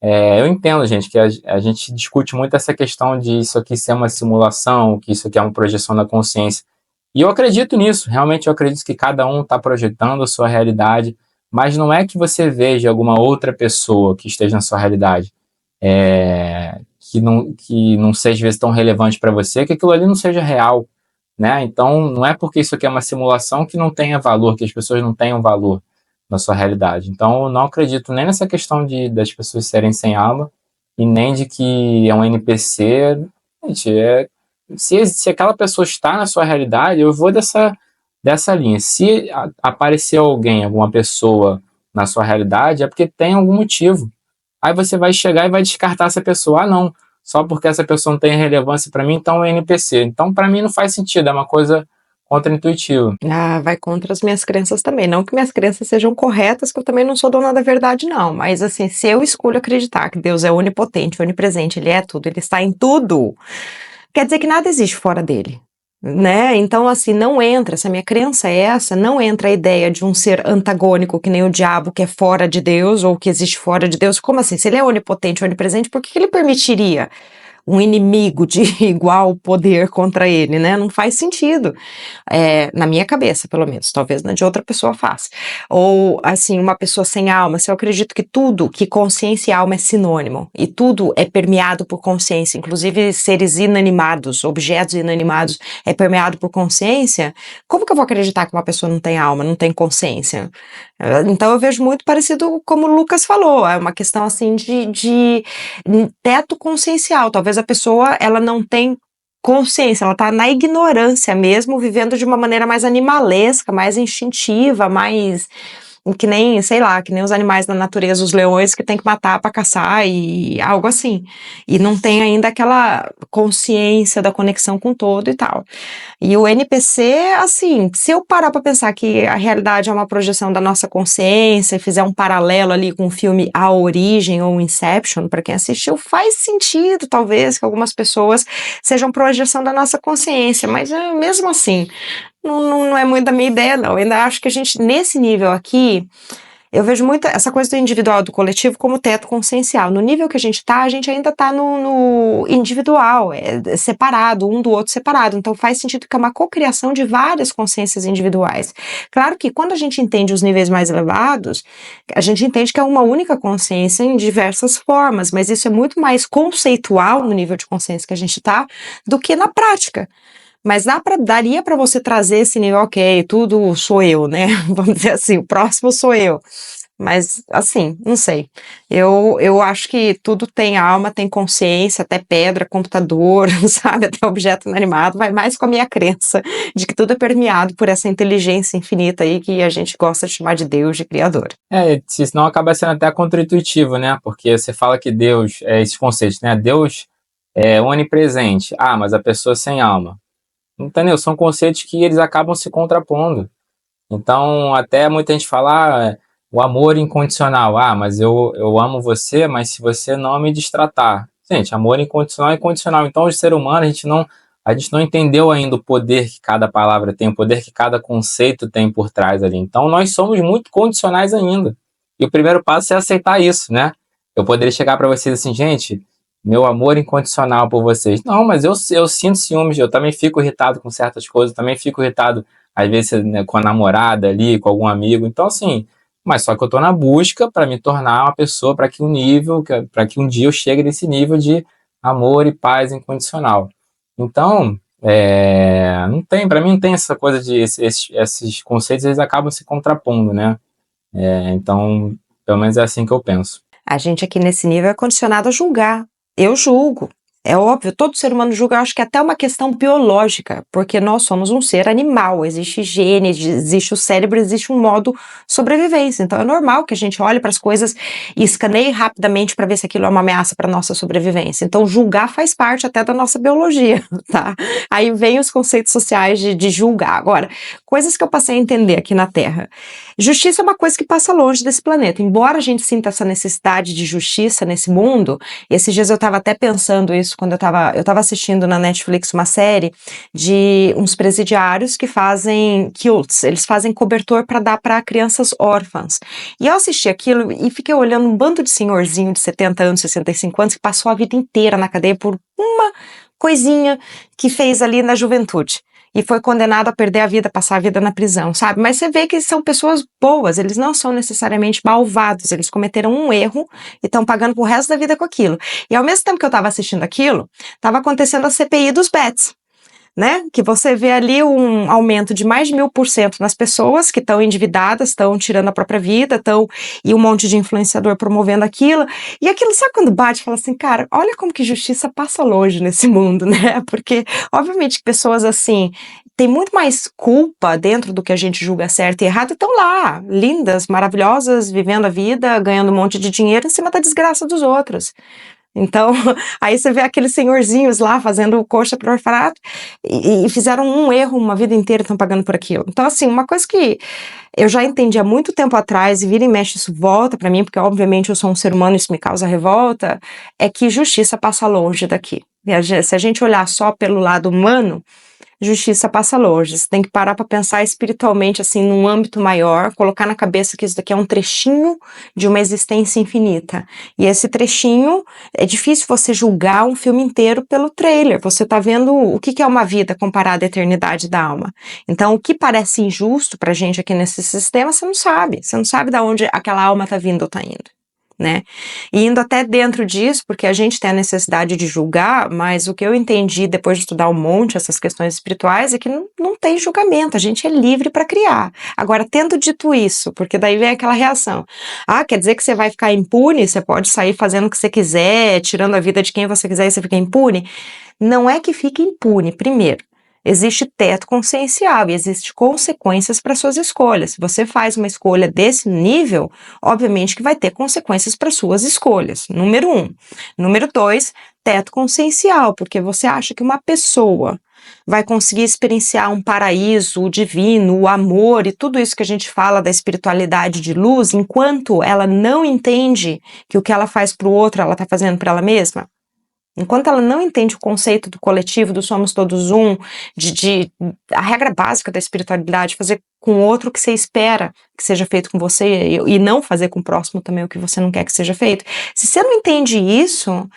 eu entendo, gente, que a gente discute muito essa questão de isso aqui ser uma simulação, que isso aqui é uma projeção da consciência. E eu acredito nisso, realmente eu acredito que cada um está projetando a sua realidade, mas não é que você veja alguma outra pessoa que esteja na sua realidade, que não seja às vezes tão relevante para você, que aquilo ali não seja real, né? Então, não é porque isso aqui é uma simulação que não tenha valor, que as pessoas não tenham valor na sua realidade. Então, eu não acredito nem nessa questão das pessoas serem sem alma e nem de que é um NPC. Gente, se aquela pessoa está na sua realidade, eu vou dessa linha. Se aparecer alguém, alguma pessoa na sua realidade, é porque tem algum motivo. Aí você vai chegar e vai descartar essa pessoa. Ah, não, só porque essa pessoa não tem relevância para mim, então é NPC. Então, para mim, não faz sentido, é uma coisa contraintuitiva. Ah, vai contra as minhas crenças também. Não que minhas crenças sejam corretas, que eu também não sou dona da verdade, não. Mas assim, se eu escolho acreditar que Deus é onipotente, onipresente, Ele é tudo, Ele está em tudo, quer dizer que nada existe fora dele. Né? Então, assim, não entra, se a minha crença é essa, não entra a ideia de um ser antagônico que nem o diabo, que é fora de Deus, ou que existe fora de Deus. Como assim? Se ele é onipotente, onipresente, por que ele permitiria um inimigo de igual poder contra ele, né? Não faz sentido. Na minha cabeça, pelo menos, talvez na de outra pessoa faça. Ou, assim, uma pessoa sem alma, se eu acredito que consciência e alma é sinônimo, e tudo é permeado por consciência, inclusive seres inanimados, objetos inanimados, é permeado por consciência, como que eu vou acreditar que uma pessoa não tem alma, não tem consciência? Então eu vejo muito parecido como o Lucas falou, é uma questão, assim, de teto consciencial, talvez a pessoa, ela não tem consciência, ela tá na ignorância mesmo, vivendo de uma maneira mais animalesca, mais instintiva, mais que nem, sei lá, que nem os animais da natureza, os leões que tem que matar para caçar e algo assim. E não tem ainda aquela consciência da conexão com o todo e tal. E o NPC, assim, se eu parar para pensar que a realidade é uma projeção da nossa consciência e fizer um paralelo ali com o filme A Origem ou Inception, para quem assistiu, faz sentido, talvez, que algumas pessoas sejam projeção da nossa consciência, mas mesmo assim, não é muito da minha ideia, não. Eu ainda acho que a gente, nesse nível aqui, eu vejo muito essa coisa do individual e do coletivo como teto consciencial. No nível que a gente ainda tá no individual, é separado, um do outro separado. Então faz sentido que é uma cocriação de várias consciências individuais. Claro que quando a gente entende os níveis mais elevados, a gente entende que é uma única consciência em diversas formas, mas isso é muito mais conceitual no nível de consciência que a gente tá do que na prática. Mas daria para você trazer esse nível, ok, tudo sou eu, né? Vamos dizer assim, o próximo sou eu. Mas, assim, não sei. Eu acho que tudo tem alma, tem consciência, até pedra, computador, sabe? Até objeto inanimado, vai mais com a minha crença de que tudo é permeado por essa inteligência infinita aí que a gente gosta de chamar de Deus, de Criador. Senão acaba sendo até contraintuitivo, né? Porque você fala que Deus, esses conceitos, né? Deus é onipresente. Ah, mas a pessoa sem alma. Entendeu? São conceitos que eles acabam se contrapondo. Então, até muita gente fala o amor incondicional. Ah, mas eu amo você, mas se você não me destratar. Gente, amor incondicional é incondicional. Então, o ser humano, a gente não entendeu ainda o poder que cada palavra tem, o poder que cada conceito tem por trás ali. Então, nós somos muito condicionais ainda. E o primeiro passo é aceitar isso, né? Eu poderia chegar para vocês assim, gente, meu amor incondicional por vocês. Não, mas eu sinto ciúmes, eu também fico irritado com certas coisas, eu também fico irritado, às vezes, né, com a namorada ali, com algum amigo. Então, assim, mas só que eu tô na busca para me tornar uma pessoa, para que um dia eu chegue nesse nível de amor e paz incondicional. Então, não tem, para mim não tem essa coisa de esses conceitos, eles acabam se contrapondo, né? Então, pelo menos é assim que eu penso. A gente aqui nesse nível é condicionado a julgar. Eu julgo. É óbvio, todo ser humano julga, eu acho que é até uma questão biológica, porque nós somos um ser animal, existe gene, existe o cérebro, existe um modo sobrevivência, então é normal que a gente olhe para as coisas e escaneie rapidamente para ver se aquilo é uma ameaça para nossa sobrevivência, então julgar faz parte até da nossa biologia, tá? Aí vem os conceitos sociais de julgar. Agora, coisas que eu passei a entender aqui na Terra. Justiça é uma coisa que passa longe desse planeta, embora a gente sinta essa necessidade de justiça nesse mundo. Esses dias eu estava até pensando isso quando eu estava assistindo na Netflix uma série de uns presidiários que fazem quilts, eles fazem cobertor para dar para crianças órfãs. E eu assisti aquilo e fiquei olhando um bando de senhorzinho de 70 anos, 65 anos, que passou a vida inteira na cadeia por uma coisinha que fez ali na juventude. E foi condenado a perder a vida, passar a vida na prisão, sabe? Mas você vê que são pessoas boas, eles não são necessariamente malvados, eles cometeram um erro e estão pagando pro resto da vida com aquilo. E ao mesmo tempo que eu estava assistindo aquilo, estava acontecendo a CPI dos bets, né? Que você vê ali um aumento de mais de 1000% nas pessoas que estão endividadas, estão tirando a própria vida, e um monte de influenciador promovendo aquilo. E aquilo, sabe quando bate e fala assim, cara, olha como que justiça passa longe nesse mundo, né? Porque, obviamente, que pessoas assim tem muito mais culpa dentro do que a gente julga certo e errado, estão lá, lindas, maravilhosas, vivendo a vida, ganhando um monte de dinheiro em cima da desgraça dos outros. Então, aí você vê aqueles senhorzinhos lá fazendo coxa para o orfanato e fizeram um erro uma vida inteira e estão pagando por aquilo. Então, assim, uma coisa que eu já entendi há muito tempo atrás e vira e mexe isso volta para mim, porque obviamente eu sou um ser humano e isso me causa revolta, é que justiça passa longe daqui. Se a gente olhar só pelo lado humano, justiça passa longe. Você tem que parar para pensar espiritualmente, assim, num âmbito maior, colocar na cabeça que isso daqui é um trechinho de uma existência infinita. E esse trechinho, é difícil você julgar um filme inteiro pelo trailer. Você tá vendo o que é uma vida comparada à eternidade da alma. Então, o que parece injusto pra gente aqui nesse sistema, você não sabe. Você não sabe de onde aquela alma tá vindo ou tá indo. Né? E indo até dentro disso, porque a gente tem a necessidade de julgar, mas o que eu entendi depois de estudar um monte essas questões espirituais é que não tem julgamento, a gente é livre para criar. Agora, tendo dito isso, porque daí vem aquela reação, quer dizer que você vai ficar impune, você pode sair fazendo o que você quiser, tirando a vida de quem você quiser e você fica impune? Não é que fique impune, primeiro. Existe teto consciencial e existem consequências para suas escolhas. Se você faz uma escolha desse nível, obviamente que vai ter consequências para suas escolhas. Número 1. Número 2, teto consciencial, porque você acha que uma pessoa vai conseguir experienciar um paraíso, o divino, o amor e tudo isso que a gente fala da espiritualidade de luz, enquanto ela não entende que o que ela faz para o outro, ela está fazendo para ela mesma? Enquanto ela não entende o conceito do coletivo, do somos todos um, a regra básica da espiritualidade, fazer com o outro o que você espera que seja feito com você e não fazer com o próximo também o que você não quer que seja feito. Se você não entende isso,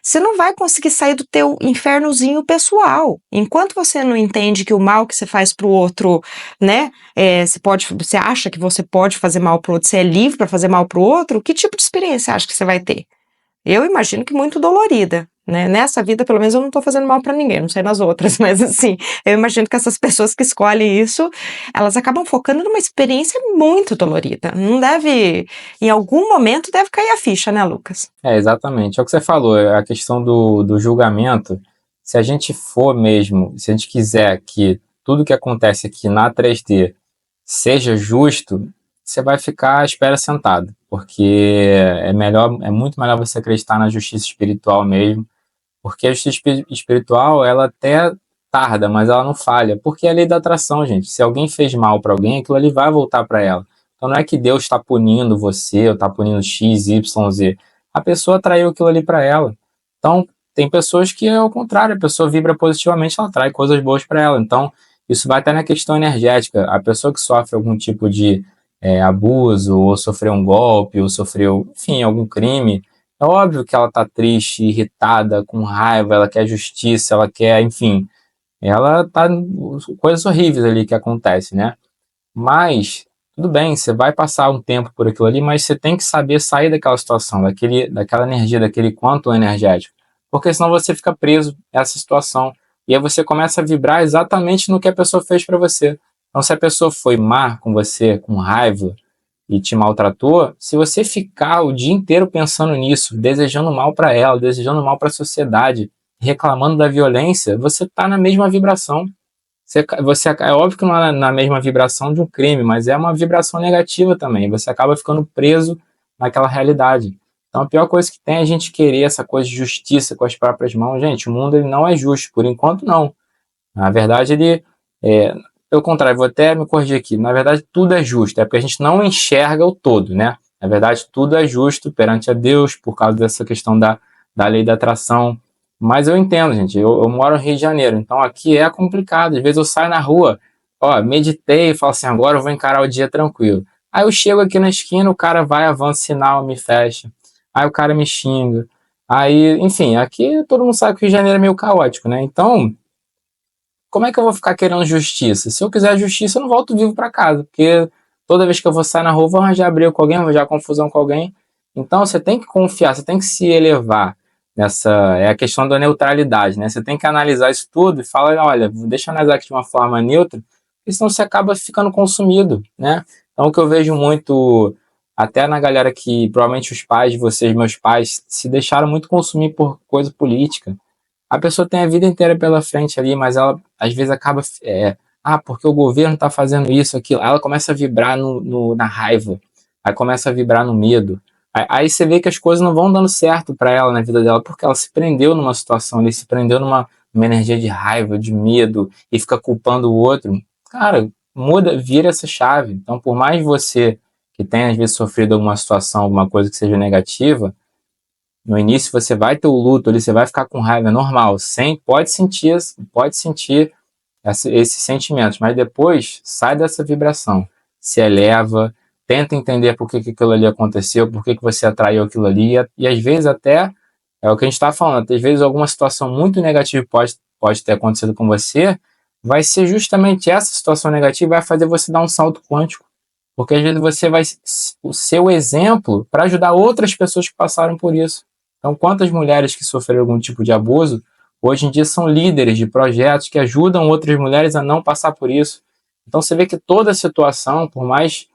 você não vai conseguir sair do teu infernozinho pessoal. Enquanto você não entende que o mal que você faz pro outro, né, você acha que você pode fazer mal pro outro, você é livre para fazer mal pro outro, que tipo de experiência você acha que você vai ter? Eu imagino que muito dolorida, né? Nessa vida, pelo menos, eu não tô fazendo mal pra ninguém, não sei nas outras, mas assim, eu imagino que essas pessoas que escolhem isso, elas acabam focando numa experiência muito dolorida. Não deve, em algum momento, deve cair a ficha, né, Lucas? Exatamente. É o que você falou, a questão do julgamento. Se a gente for mesmo, se a gente quiser que tudo que acontece aqui na 3D seja justo, você vai ficar à espera sentado, porque é muito melhor você acreditar na justiça espiritual mesmo, porque a justiça espiritual, ela até tarda, mas ela não falha, porque é a lei da atração, gente. Se alguém fez mal para alguém, aquilo ali vai voltar para ela. Então não é que Deus está punindo você, ou está punindo X, Y, Z. A pessoa atraiu aquilo ali para ela. Então, tem pessoas que é o contrário, a pessoa vibra positivamente, ela atrai coisas boas para ela. Então, isso vai até na questão energética. A pessoa que sofre algum tipo de abuso, ou sofreu um golpe, ou sofreu, enfim, algum crime, é óbvio que ela está triste, irritada, com raiva, ela quer justiça, ela quer, enfim, ela tá coisas horríveis ali que acontecem, né? Mas, tudo bem, você vai passar um tempo por aquilo ali, mas você tem que saber sair daquela situação, daquela energia, daquele quanto energético, porque senão você fica preso nessa situação, e aí você começa a vibrar exatamente no que a pessoa fez para você. Então, se a pessoa foi má com você, com raiva, e te maltratou, se você ficar o dia inteiro pensando nisso, desejando mal para ela, desejando mal para a sociedade, reclamando da violência, você está na mesma vibração. É óbvio que não é na mesma vibração de um crime, mas é uma vibração negativa também. Você acaba ficando preso naquela realidade. Então a pior coisa que tem é a gente querer essa coisa de justiça com as próprias mãos. Gente, o mundo ele não é justo, por enquanto não. Na verdade, pelo contrário, vou até me corrigir aqui. Na verdade, tudo é justo, é porque a gente não enxerga o todo, né? Na verdade, tudo é justo perante a Deus, por causa dessa questão da lei da atração. Mas eu entendo, gente, eu moro no Rio de Janeiro, então aqui é complicado. Às vezes eu saio na rua, meditei e falo assim, agora eu vou encarar o dia tranquilo. Aí eu chego aqui na esquina, o cara vai, avança sinal, me fecha. Aí o cara me xinga. Aí, enfim, aqui todo mundo sabe que o Rio de Janeiro é meio caótico, né? Então, como é que eu vou ficar querendo justiça? Se eu quiser justiça, eu não volto vivo para casa, porque toda vez que eu vou sair na rua, eu vou arranjar briga com alguém, vou arranjar confusão com alguém. Então, você tem que confiar, você tem que se elevar é a questão da neutralidade, né? Você tem que analisar isso tudo e falar, olha, deixa eu analisar aqui de uma forma neutra, porque senão você acaba ficando consumido, né? Então, o que eu vejo muito, até na galera que, provavelmente os pais de vocês, meus pais, se deixaram muito consumir por coisa política. a pessoa tem a vida inteira pela frente ali, mas ela às vezes acaba, porque o governo está fazendo isso, aquilo. Aí ela começa a vibrar na raiva, aí começa a vibrar no medo. Aí você vê que as coisas não vão dando certo para ela na vida dela, porque ela se prendeu numa situação ali, se prendeu numa energia de raiva, de medo, e fica culpando o outro. Cara, muda, vira essa chave. Então, por mais você que tenha às vezes sofrido alguma situação, alguma coisa que seja negativa, no início você vai ter o luto ali, você vai ficar com raiva, é normal. Pode sentir esses sentimentos, mas depois sai dessa vibração, se eleva, tenta entender por que aquilo ali aconteceu, por que você atraiu aquilo ali, e às vezes até, é o que a gente está falando, às vezes alguma situação muito negativa pode ter acontecido com você, vai ser justamente essa situação negativa que vai fazer você dar um salto quântico, porque às vezes você vai ser o exemplo para ajudar outras pessoas que passaram por isso. Então, quantas mulheres que sofreram algum tipo de abuso, hoje em dia são líderes de projetos que ajudam outras mulheres a não passar por isso. Então você vê que toda situação, por mais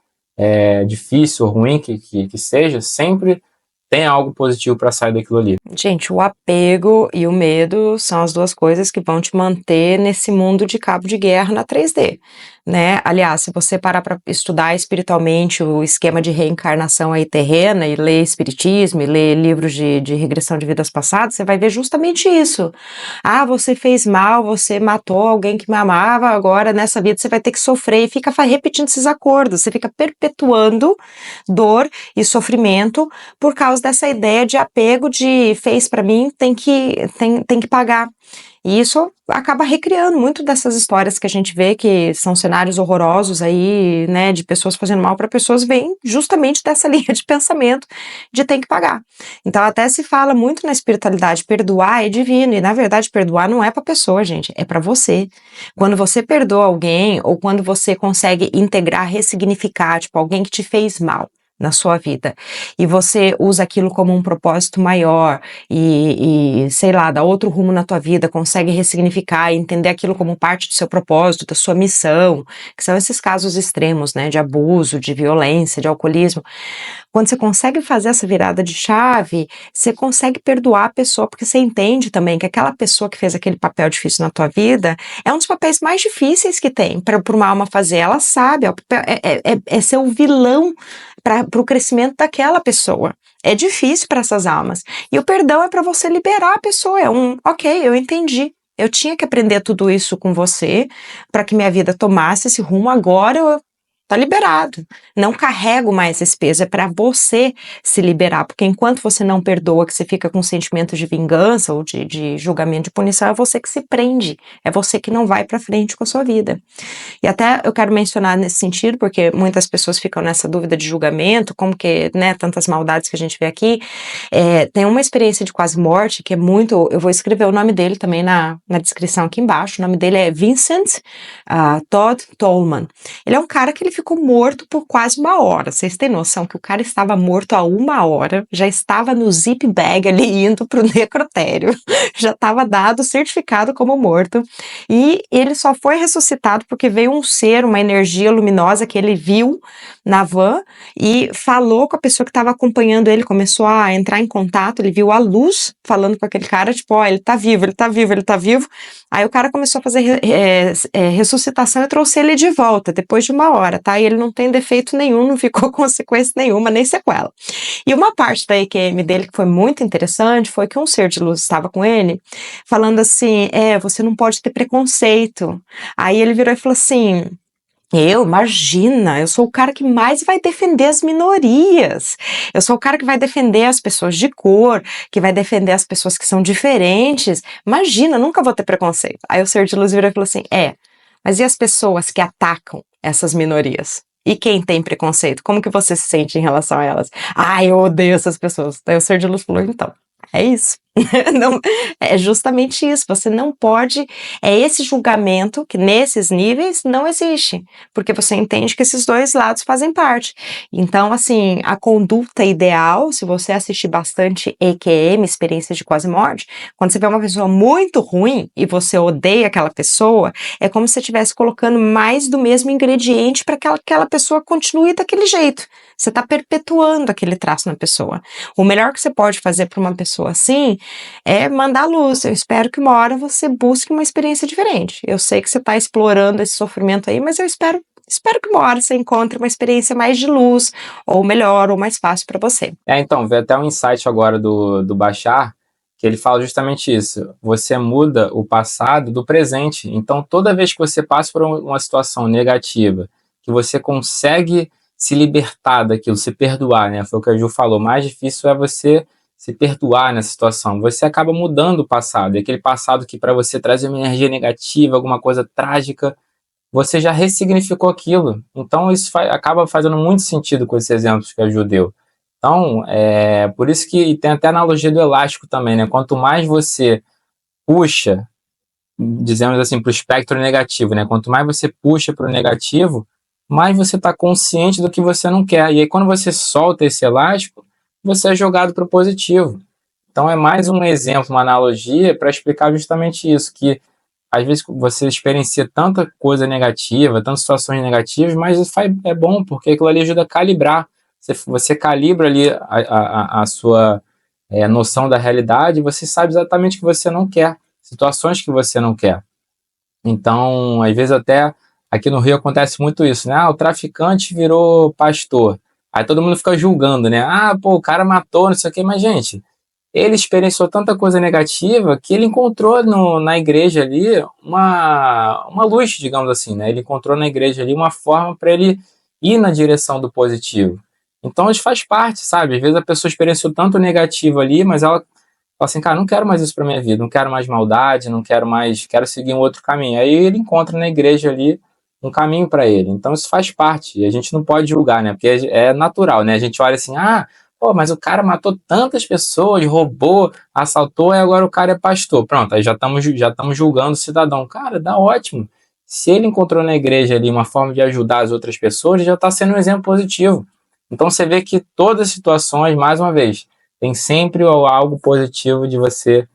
difícil ou ruim que seja, sempre tem algo positivo para sair daquilo ali. Gente, o apego e o medo são as duas coisas que vão te manter nesse mundo de cabo de guerra na 3D, né? Aliás, se você parar para estudar espiritualmente o esquema de reencarnação aí terrena e ler espiritismo e ler livros de regressão de vidas passadas, você vai ver justamente isso. Ah, você fez mal, você matou alguém que me amava, agora nessa vida você vai ter que sofrer e fica repetindo esses acordos, você fica perpetuando dor e sofrimento por causa dessa ideia de apego de fez para mim, tem que pagar. E isso acaba recriando muito dessas histórias que a gente vê que são cenários horrorosos aí, né, de pessoas fazendo mal para pessoas, vem justamente dessa linha de pensamento de tem que pagar. Então até se fala muito na espiritualidade, perdoar é divino, e na verdade perdoar não é para pessoa, gente, é para você. Quando você perdoa alguém, ou quando você consegue integrar, ressignificar, tipo, alguém que te fez mal na sua vida, e você usa aquilo como um propósito maior, e sei lá, dá outro rumo na tua vida, consegue ressignificar e entender aquilo como parte do seu propósito, da sua missão, que são esses casos extremos, né, de abuso, de violência, de alcoolismo. Quando você consegue fazer essa virada de chave, você consegue perdoar a pessoa, porque você entende também que aquela pessoa que fez aquele papel difícil na tua vida é um dos papéis mais difíceis que tem para uma alma fazer. Ela sabe, é ser o vilão para o crescimento daquela pessoa. É difícil para essas almas. E o perdão é para você liberar a pessoa. Ok, eu entendi. Eu tinha que aprender tudo isso com você para que minha vida tomasse esse rumo. Agora tá liberado. Não carrego mais esse peso, é para você se liberar, porque enquanto você não perdoa, que você fica com sentimentos de vingança ou de julgamento, de punição, é você que se prende, é você que não vai para frente com a sua vida. E até eu quero mencionar nesse sentido, porque muitas pessoas ficam nessa dúvida de julgamento, como que, né, tantas maldades que a gente vê aqui. Tem uma experiência de quase morte que é muito, eu vou escrever o nome dele também na descrição aqui embaixo. O nome dele é Vincent Todd Tolman. Ele é um cara que ele ficou morto por quase 1 hora. Vocês têm noção que o cara estava morto há 1 hora, já estava no zip bag ali indo pro necrotério, já estava dado certificado como morto, e ele só foi ressuscitado porque veio um ser, uma energia luminosa que ele viu na van e falou com a pessoa que estava acompanhando ele, começou a entrar em contato, ele viu a luz falando com aquele cara, tipo, ó, ele tá vivo, ele tá vivo, ele tá vivo. Aí o cara começou a fazer ressuscitação e trouxe ele de volta, depois de 1 hora, tá? E ele não tem defeito nenhum, não ficou consequência nenhuma, nem sequela. E uma parte da EQM dele que foi muito interessante foi que um ser de luz estava com ele, falando assim, você não pode ter preconceito. Aí ele virou e falou assim, imagina, eu sou o cara que mais vai defender as minorias, eu sou o cara que vai defender as pessoas de cor, que vai defender as pessoas que são diferentes, imagina, nunca vou ter preconceito. Aí o ser de luz virou e falou assim, mas e as pessoas que atacam essas minorias? E quem tem preconceito? Como que você se sente em relação a elas? Eu odeio essas pessoas. Aí o ser de luz falou, então, é isso. Não, é justamente isso, você não pode, esse julgamento que nesses níveis não existe, porque você entende que esses dois lados fazem parte. Então, assim, a conduta ideal, se você assistir bastante EQM, experiências de quase morte, quando você vê uma pessoa muito ruim e você odeia aquela pessoa, é como se você estivesse colocando mais do mesmo ingrediente para que aquela pessoa continue daquele jeito. Você está perpetuando aquele traço na pessoa. O melhor que você pode fazer para uma pessoa assim é mandar luz. Eu espero que uma hora você busque uma experiência diferente. Eu sei que você está explorando esse sofrimento aí, mas eu espero que uma hora você encontre uma experiência mais de luz, ou melhor, ou mais fácil para você. Então, veio até um insight agora do Bashar, que ele fala justamente isso. Você muda o passado do presente. Então, toda vez que você passa por uma situação negativa, que você consegue se libertar daquilo, se perdoar, né? Foi o que a Ju falou. Mais difícil é você se perdoar nessa situação. Você acaba mudando o passado. E aquele passado que para você traz uma energia negativa, alguma coisa trágica, você já ressignificou aquilo. Então, isso acaba fazendo muito sentido com esses exemplos que a Ju deu. Então, por isso que tem até a analogia do elástico também, né? Quanto mais você puxa, dizemos assim, para o espectro negativo, né? Quanto mais você puxa para o negativo, mais você está consciente do que você não quer. E aí, quando você solta esse elástico, você é jogado para o positivo. Então, é mais um exemplo, uma analogia para explicar justamente isso, que às vezes você experiencia tanta coisa negativa, tantas situações negativas, mas isso é bom, porque aquilo ali ajuda a calibrar. Você calibra ali a sua noção da realidade, e você sabe exatamente o que você não quer, situações que você não quer. Então, às vezes até aqui no Rio acontece muito isso, né? O traficante virou pastor. Aí todo mundo fica julgando, né? Pô, o cara matou, não sei o quê, mas, gente, ele experienciou tanta coisa negativa que ele encontrou na igreja ali uma luz, digamos assim, né? Ele encontrou na igreja ali uma forma para ele ir na direção do positivo. Então, isso faz parte, sabe? Às vezes a pessoa experienciou tanto negativo ali, mas ela fala assim, cara, não quero mais isso para minha vida, não quero mais maldade, não quero mais, quero seguir um outro caminho. Aí ele encontra na igreja ali um caminho para ele. Então, isso faz parte, e a gente não pode julgar, né? Porque é natural, né? A gente olha assim, pô, mas o cara matou tantas pessoas, roubou, assaltou, e agora o cara é pastor. Pronto, aí já estamos julgando o cidadão. Cara, dá ótimo. Se ele encontrou na igreja ali uma forma de ajudar as outras pessoas, já está sendo um exemplo positivo. Então você vê que todas as situações, mais uma vez, tem sempre algo positivo de você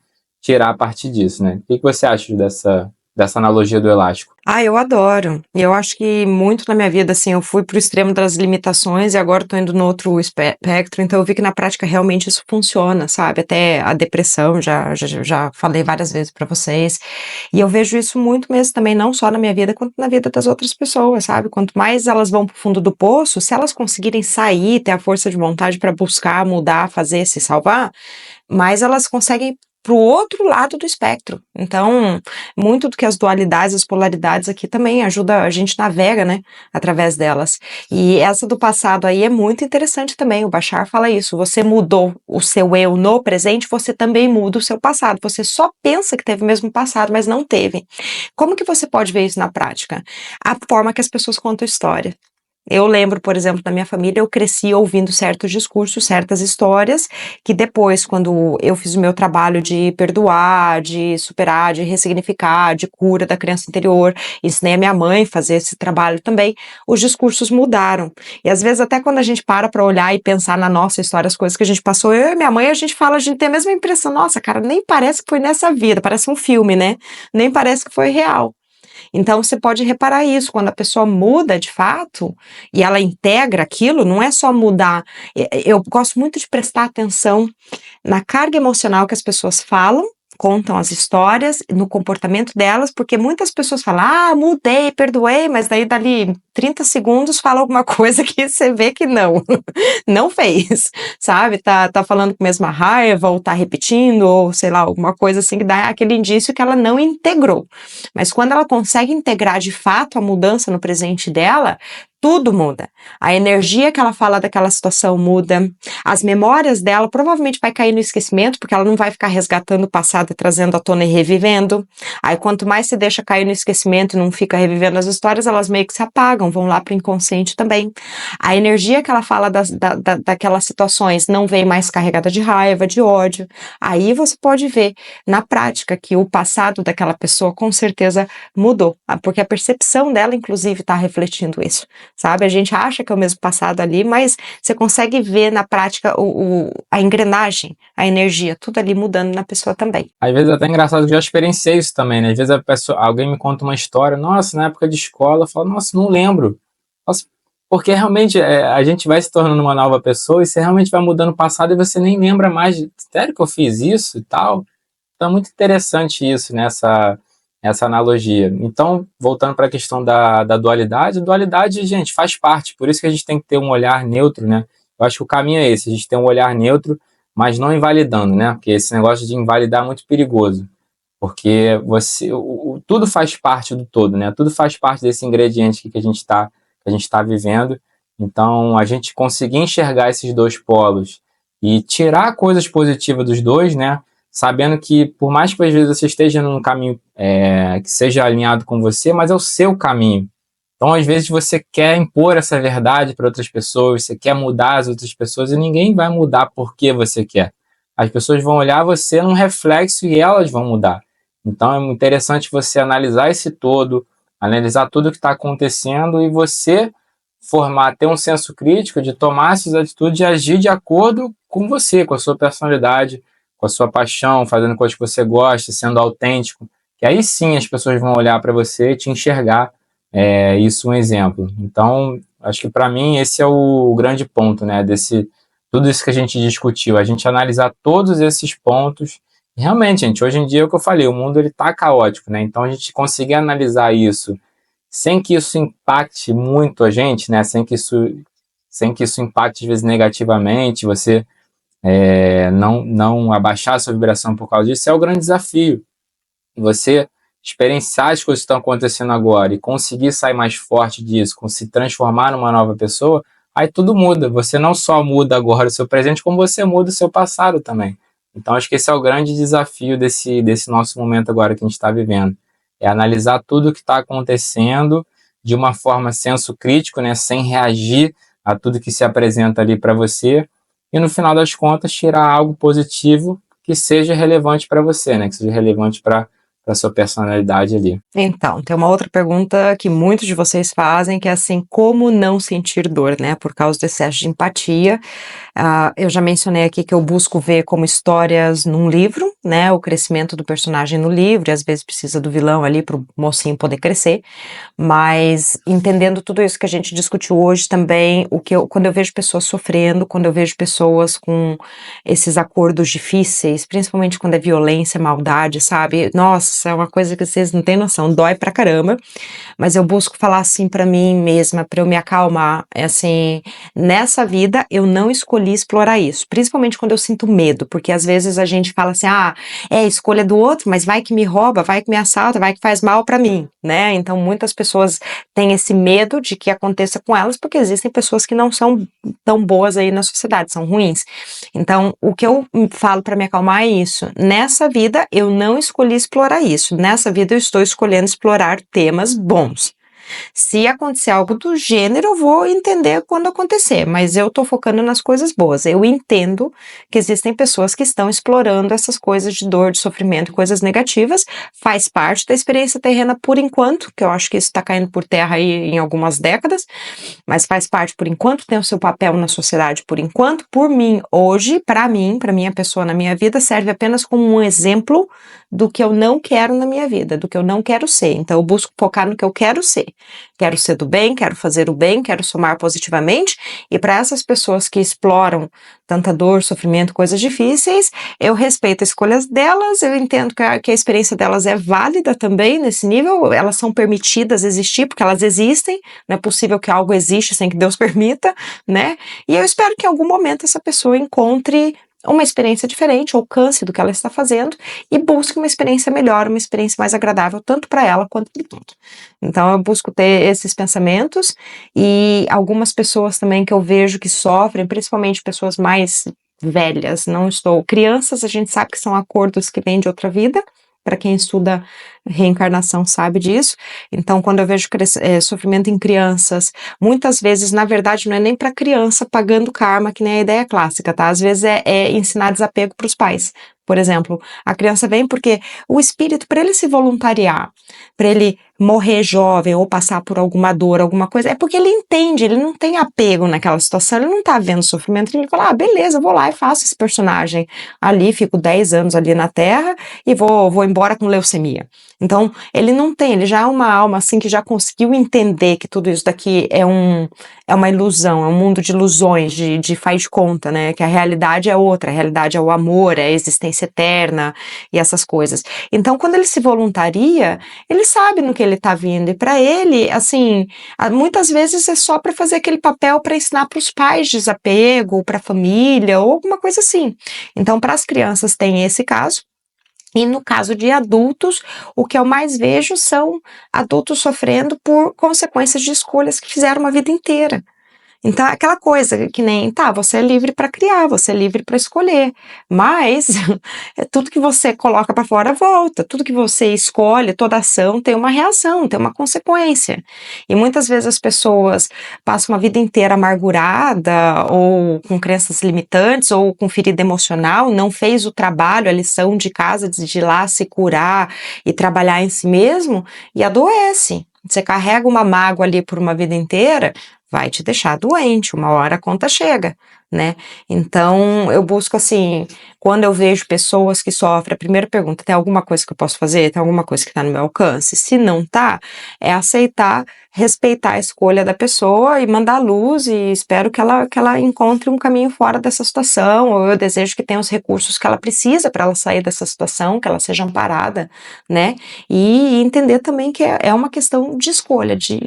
tirar a partir disso, né? O que você acha dessa analogia do elástico? Eu adoro. E eu acho que muito na minha vida, assim, eu fui pro extremo das limitações e agora tô indo no outro espectro, então eu vi que na prática realmente isso funciona, sabe? Até a depressão, já falei várias vezes pra vocês. E eu vejo isso muito mesmo também, não só na minha vida, quanto na vida das outras pessoas, sabe? Quanto mais elas vão pro fundo do poço, se elas conseguirem sair, ter a força de vontade pra buscar, mudar, fazer, se salvar, mais elas conseguem para o outro lado do espectro. Então, muito do que as dualidades, as polaridades aqui também ajuda, a gente navega, né, através delas. E essa do passado aí é muito interessante também, o Bashar fala isso, você mudou o seu eu no presente, você também muda o seu passado, você só pensa que teve o mesmo passado, mas não teve. Como que você pode ver isso na prática? A forma que as pessoas contam história. Eu lembro, por exemplo, da minha família, eu cresci ouvindo certos discursos, certas histórias, que depois, quando eu fiz o meu trabalho de perdoar, de superar, de ressignificar, de cura da criança interior, ensinei a minha mãe a fazer esse trabalho também, os discursos mudaram. E às vezes até quando a gente para olhar e pensar na nossa história, as coisas que a gente passou, eu e minha mãe, a gente fala, a gente tem a mesma impressão, nossa, cara, nem parece que foi nessa vida, parece um filme, né? Nem parece que foi real. Então você pode reparar isso, quando a pessoa muda de fato e ela integra aquilo, não é só mudar. Eu gosto muito de prestar atenção na carga emocional que as pessoas falam, contam as histórias, no comportamento delas, porque muitas pessoas falam, mudei, perdoei, mas daí dali 30 segundos fala alguma coisa que você vê que não fez, sabe? Tá falando com a mesma raiva, ou tá repetindo, ou sei lá, alguma coisa assim que dá aquele indício que ela não integrou. Mas quando ela consegue integrar de fato a mudança no presente dela, tudo muda. A energia que ela fala daquela situação muda. As memórias dela provavelmente vai cair no esquecimento, porque ela não vai ficar resgatando o passado e trazendo à tona e revivendo. Aí quanto mais se deixa cair no esquecimento e não fica revivendo as histórias, elas meio que se apagam, vão lá para o inconsciente também. A energia que ela fala daquelas situações não vem mais carregada de raiva, de ódio. Aí você pode ver na prática que o passado daquela pessoa com certeza mudou, porque a percepção dela, inclusive, está refletindo isso. Sabe, a gente acha que é o mesmo passado ali, mas você consegue ver na prática a engrenagem, a energia, tudo ali mudando na pessoa também. Às vezes é até engraçado, que eu já experienciei isso também, né? Às vezes alguém me conta uma história, nossa, na época de escola, eu falo, nossa, não lembro. Nossa, Porque realmente a gente vai se tornando uma nova pessoa e você realmente vai mudando o passado e você nem lembra mais sério que eu fiz isso e tal. Então é muito interessante isso, né, essa analogia. Então, voltando para a questão da dualidade, gente, faz parte, por isso que a gente tem que ter um olhar neutro, né? Eu acho que o caminho é esse, a gente tem um olhar neutro, mas não invalidando, né? Porque esse negócio de invalidar é muito perigoso, porque tudo faz parte do todo, né? Tudo faz parte desse ingrediente que a gente está vivendo. Então, a gente conseguir enxergar esses dois polos e tirar coisas positivas dos dois, né? Sabendo que, por mais que às vezes você esteja num caminho que seja alinhado com você, mas é o seu caminho. Então, às vezes, você quer impor essa verdade para outras pessoas, você quer mudar as outras pessoas e ninguém vai mudar porque você quer. As pessoas vão olhar você num reflexo e elas vão mudar. Então, é interessante você analisar esse todo, analisar tudo o que está acontecendo e você ter um senso crítico de tomar essas atitudes e agir de acordo com você, com a sua personalidade, com a sua paixão, fazendo coisas que você gosta, sendo autêntico, que aí sim as pessoas vão olhar para você e te enxergar isso um exemplo. Então, acho que para mim esse é o grande ponto, né, tudo isso que a gente discutiu, a gente analisar todos esses pontos. E realmente, gente, hoje em dia é o que eu falei, o mundo ele tá caótico, né, então a gente conseguir analisar isso sem que isso impacte muito a gente, né, sem que isso impacte às vezes negativamente, você não abaixar a sua vibração por causa disso, é o grande desafio. Você experienciar as coisas que estão acontecendo agora e conseguir sair mais forte disso, se transformar numa nova pessoa, aí tudo muda. Você não só muda agora o seu presente, como você muda o seu passado também. Então, acho que esse é o grande desafio desse nosso momento agora que a gente está vivendo. É analisar tudo o que está acontecendo de uma forma senso crítico, né, sem reagir a tudo que se apresenta ali para você, e no final das contas tirar algo positivo que seja relevante para você, né, que seja relevante para a sua personalidade ali. Então, tem uma outra pergunta que muitos de vocês fazem, que é assim, como não sentir dor, né, por causa do excesso de empatia. Eu já mencionei aqui que eu busco ver como histórias num livro, né, o crescimento do personagem no livro, e às vezes precisa do vilão ali para o mocinho poder crescer, mas entendendo tudo isso que a gente discutiu hoje também, quando eu vejo pessoas sofrendo, quando eu vejo pessoas com esses acordos difíceis, principalmente quando é violência, maldade, sabe, nossa, é uma coisa que vocês não têm noção, dói pra caramba, mas eu busco falar assim pra mim mesma, pra eu me acalmar, é assim, nessa vida eu não escolhi explorar isso, principalmente quando eu sinto medo, porque às vezes a gente fala assim, é escolha do outro, mas vai que me rouba, vai que me assalta, vai que faz mal pra mim, né, então muitas pessoas têm esse medo de que aconteça com elas, porque existem pessoas que não são tão boas aí na sociedade, são ruins, então o que eu falo pra me acalmar é isso, nessa vida eu não escolhi explorar isso, nessa vida eu estou escolhendo explorar temas bons. Se acontecer algo do gênero, eu vou entender quando acontecer, mas eu tô focando nas coisas boas. Eu entendo que existem pessoas que estão explorando essas coisas de dor, de sofrimento, coisas negativas, faz parte da experiência terrena por enquanto, que eu acho que isso tá caindo por terra aí em algumas décadas, mas faz parte por enquanto, tem o seu papel na sociedade por enquanto. Por mim, hoje, pra minha pessoa na minha vida, serve apenas como um exemplo do que eu não quero na minha vida, do que eu não quero ser. Então eu busco focar no que eu quero ser. Quero ser do bem, quero fazer o bem, quero somar positivamente, e para essas pessoas que exploram tanta dor, sofrimento, coisas difíceis, eu respeito as escolhas delas, eu entendo que a experiência delas é válida também nesse nível, elas são permitidas existir, porque elas existem, não é possível que algo exista sem que Deus permita, né? E eu espero que em algum momento essa pessoa encontre uma experiência diferente, ou canse do que ela está fazendo, e busque uma experiência melhor, uma experiência mais agradável, tanto para ela quanto para o todo. Então eu busco ter esses pensamentos, e algumas pessoas também que eu vejo que sofrem, principalmente pessoas mais velhas, crianças, a gente sabe que são acordos que vêm de outra vida, para quem estuda reencarnação sabe disso. Então, quando eu vejo sofrimento em crianças, muitas vezes, na verdade, não é nem para criança pagando karma, que nem a ideia clássica, tá? Às vezes é ensinar desapego para os pais. Por exemplo, a criança vem porque o espírito, para ele se voluntariar, para ele morrer jovem ou passar por alguma dor, alguma coisa, é porque ele entende, ele não tem apego naquela situação, ele não tá vendo sofrimento, ele fala, beleza, eu vou lá e faço esse personagem ali, fico 10 anos ali na Terra e vou embora com leucemia. Então, ele não tem, ele já é uma alma assim que já conseguiu entender que tudo isso daqui é uma ilusão, é um mundo de ilusões, de faz de conta, né? Que a realidade é outra, a realidade é o amor, é a existência eterna e essas coisas. Então, quando ele se voluntaria, ele sabe no que ele está vindo, e para ele, assim, muitas vezes é só para fazer aquele papel para ensinar para os pais desapego, para a família, ou alguma coisa assim. Então, para as crianças tem esse caso. E no caso de adultos, o que eu mais vejo são adultos sofrendo por consequências de escolhas que fizeram uma vida inteira. Então, é aquela coisa que nem, tá, você é livre para criar, você é livre para escolher, mas é tudo que você coloca para fora volta, tudo que você escolhe, toda ação tem uma reação, tem uma consequência. E muitas vezes as pessoas passam uma vida inteira amargurada, ou com crenças limitantes, ou com ferida emocional, não fez o trabalho, a lição de casa de ir lá se curar e trabalhar em si mesmo, e adoece. Você carrega uma mágoa ali por uma vida inteira, vai te deixar doente, uma hora a conta chega, né? Então, eu busco assim, quando eu vejo pessoas que sofrem, a primeira pergunta, tem alguma coisa que eu posso fazer? Tem alguma coisa que está no meu alcance? Se não tá, é aceitar, respeitar a escolha da pessoa e mandar luz, e espero que ela encontre um caminho fora dessa situação, ou eu desejo que tenha os recursos que ela precisa para ela sair dessa situação, que ela seja amparada, né? E entender também que é uma questão de escolha, de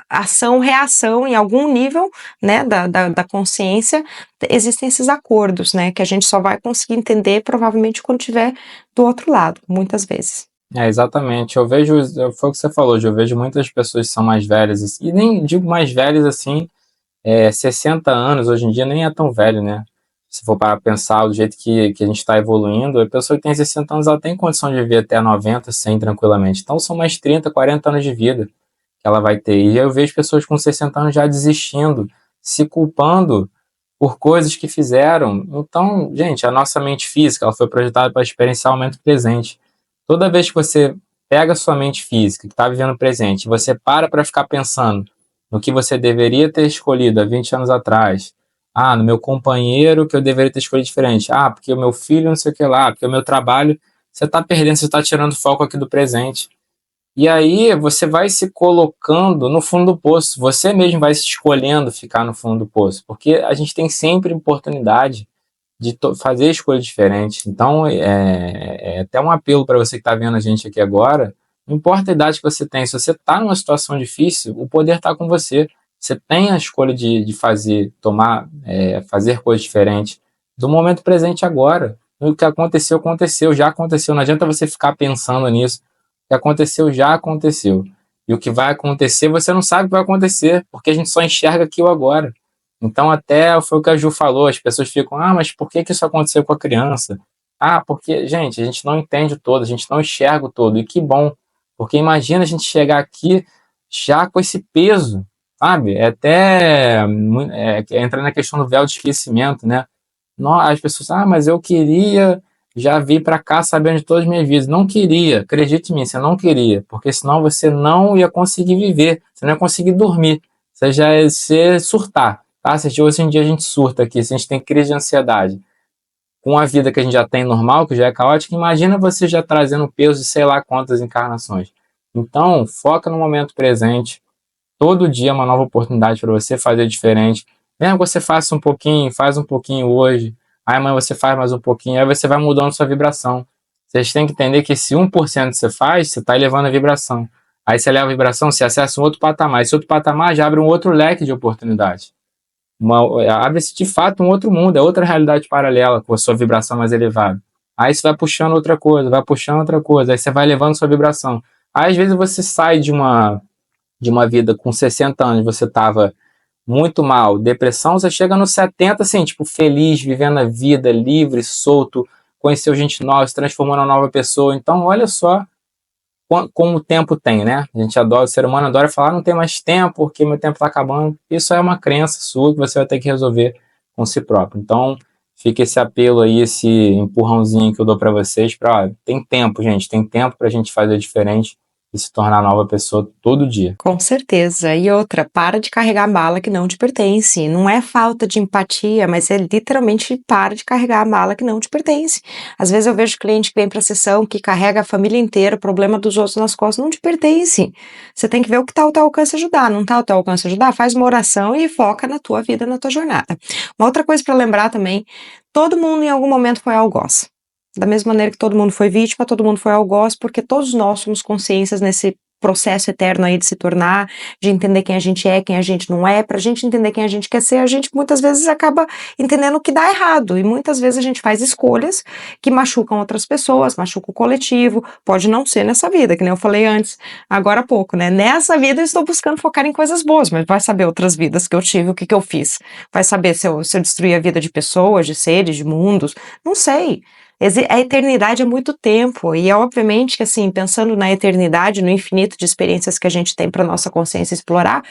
ação, reação em algum nível, né, da consciência, existem esses acordos, né, que a gente só vai conseguir entender provavelmente quando estiver do outro lado, muitas vezes. Exatamente. Eu vejo, foi o que você falou, eu vejo muitas pessoas que são mais velhas, e nem digo mais velhas assim, 60 anos, hoje em dia nem é tão velho, né? Se for para pensar do jeito que a gente está evoluindo, a pessoa que tem 60 anos, ela tem condição de viver até 90, 100 tranquilamente. Então são mais 30, 40 anos de vida que ela vai ter. E eu vejo pessoas com 60 anos já desistindo, se culpando por coisas que fizeram. Então, gente, a nossa mente física, ela foi projetada para experienciar o momento presente. Toda vez que você pega a sua mente física, que está vivendo o presente, e você para ficar pensando no que você deveria ter escolhido há 20 anos atrás, no meu companheiro que eu deveria ter escolhido diferente, porque o meu filho não sei o que lá, porque o meu trabalho, você está perdendo, você está tirando foco aqui do presente. E aí você vai se colocando no fundo do poço, você mesmo vai se escolhendo ficar no fundo do poço, porque a gente tem sempre oportunidade de fazer escolhas diferentes. Então, é até um apelo para você que está vendo a gente aqui agora, não importa a idade que você tem, se você está numa situação difícil, o poder está com você. Você tem a escolha de fazer, fazer coisas diferentes do momento presente agora. O que aconteceu, aconteceu, já aconteceu. Não adianta você ficar pensando nisso. O que aconteceu, já aconteceu. E o que vai acontecer, você não sabe o que vai acontecer, porque a gente só enxerga aqui o agora. Então, até foi o que a Ju falou, as pessoas ficam, mas por que isso aconteceu com a criança? Porque, gente, a gente não entende o todo, a gente não enxerga o todo, e que bom, porque imagina a gente chegar aqui já com esse peso, sabe? Entra na questão do véu de esquecimento, né? As pessoas, mas eu queria já vir para cá sabendo de todas as minhas vidas. Não queria, acredite em mim, você não queria, porque senão você não ia conseguir viver, você não ia conseguir dormir, você já ia surtar. Se hoje em dia a gente surta aqui, se a gente tem crise de ansiedade, com a vida que a gente já tem normal, que já é caótica, imagina você já trazendo peso de sei lá quantas encarnações. Então, foca no momento presente, todo dia é uma nova oportunidade para você fazer diferente. Mesmo que você faça um pouquinho, faz um pouquinho hoje, aí amanhã você faz mais um pouquinho, aí você vai mudando sua vibração. Vocês têm que entender que esse 1% que você faz, você está elevando a vibração. Aí você eleva a vibração, você acessa um outro patamar. Esse outro patamar já abre um outro leque de oportunidades. Abre-se de fato um outro mundo, é outra realidade paralela com a sua vibração mais elevada. Aí você vai puxando outra coisa, aí você vai elevando sua vibração. Aí, às vezes você sai de uma vida com 60 anos, você estava muito mal, depressão, você chega nos 70, assim, tipo, feliz, vivendo a vida, livre, solto, conheceu gente nova, se transformou numa nova pessoa. Então, olha só como o tempo tem, né? A gente adora, o ser humano adora falar, não tem mais tempo, porque meu tempo está acabando. Isso é uma crença sua que você vai ter que resolver com si próprio. Então, fica esse apelo aí, esse empurrãozinho que eu dou para vocês, tem tempo, gente, tem tempo para a gente fazer diferente, e se tornar nova pessoa todo dia. Com certeza. E outra, para de carregar mala que não te pertence. Não é falta de empatia, mas é literalmente para de carregar a mala que não te pertence. Às vezes eu vejo cliente que vem para a sessão que carrega a família inteira, o problema dos outros nas costas não te pertence. Você tem que ver o que está ao teu alcance ajudar. Não está ao teu alcance ajudar? Faz uma oração e foca na tua vida, na tua jornada. Uma outra coisa para lembrar também, todo mundo em algum momento foi algoz. Da mesma maneira que todo mundo foi vítima, todo mundo foi algoz, porque todos nós somos consciências nesse processo eterno aí de se tornar, de entender quem a gente é, quem a gente não é. Pra gente entender quem a gente quer ser, a gente muitas vezes acaba entendendo o que dá errado, e muitas vezes a gente faz escolhas que machucam outras pessoas, machucam o coletivo. Pode não ser nessa vida, que nem eu falei antes, agora há pouco, né? Nessa vida eu estou buscando focar em coisas boas, mas vai saber outras vidas que eu tive, o que eu fiz. Vai saber se eu destruí a vida de pessoas, de seres, de mundos, não sei. A eternidade é muito tempo, e é obviamente que, assim, pensando na eternidade, no infinito de experiências que a gente tem para nossa consciência explorar,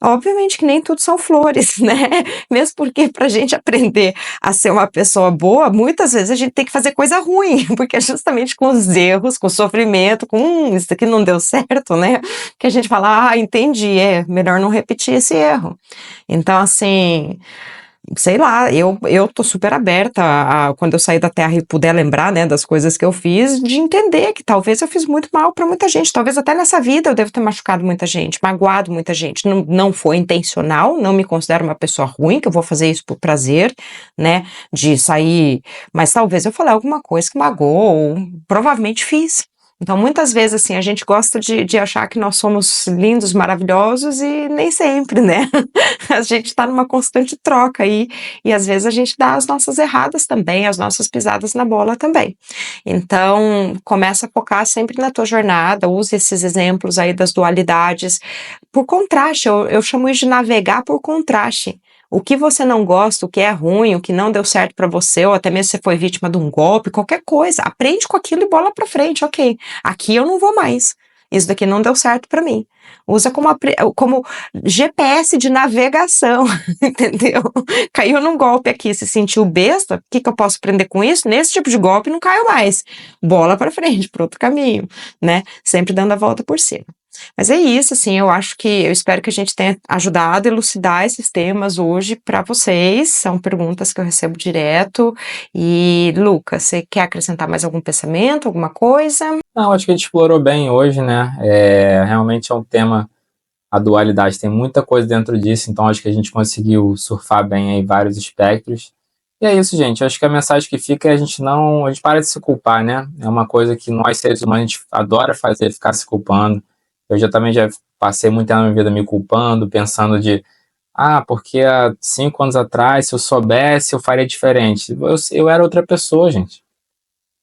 obviamente que nem tudo são flores, né? Mesmo porque para a gente aprender a ser uma pessoa boa, muitas vezes a gente tem que fazer coisa ruim, porque é justamente com os erros, com o sofrimento, com isso aqui não deu certo, né? Que a gente fala, entendi, é melhor não repetir esse erro. Então, assim, sei lá, eu tô super aberta quando eu sair da Terra e puder lembrar, né, das coisas que eu fiz, de entender que talvez eu fiz muito mal para muita gente, talvez até nessa vida eu devo ter machucado muita gente, magoado muita gente, não foi intencional, não me considero uma pessoa ruim, que eu vou fazer isso por prazer, né, de sair, mas talvez eu falei alguma coisa que magoou, ou provavelmente fiz. Então, muitas vezes, assim, a gente gosta de achar que nós somos lindos, maravilhosos, e nem sempre, né? A gente está numa constante troca aí, e às vezes a gente dá as nossas erradas também, as nossas pisadas na bola também. Então, começa a focar sempre na tua jornada, use esses exemplos aí das dualidades, por contraste, eu chamo isso de navegar por contraste. O que você não gosta, o que é ruim, o que não deu certo para você, ou até mesmo você foi vítima de um golpe, qualquer coisa, aprende com aquilo e bola para frente, ok. Aqui eu não vou mais. Isso daqui não deu certo para mim. Usa como GPS de navegação, entendeu? Caiu num golpe aqui, se sentiu besta, o que eu posso aprender com isso? Nesse tipo de golpe não caio mais. Bola para frente, para outro caminho, né? Sempre dando a volta por cima. Mas é isso, assim, eu espero que a gente tenha ajudado a elucidar esses temas hoje para vocês. São perguntas que eu recebo direto. E, Lucas, você quer acrescentar mais algum pensamento, alguma coisa? Não, acho que a gente explorou bem hoje, né? Realmente é um tema, a dualidade tem muita coisa dentro disso, então acho que a gente conseguiu surfar bem aí vários espectros. E é isso, gente. Acho que a mensagem que fica é a gente para de se culpar, né? É uma coisa que nós seres humanos a gente adora fazer, ficar se culpando. Eu também já passei muito tempo na minha vida me culpando, pensando porque há 5 anos atrás, se eu soubesse, eu faria diferente. Eu era outra pessoa, gente.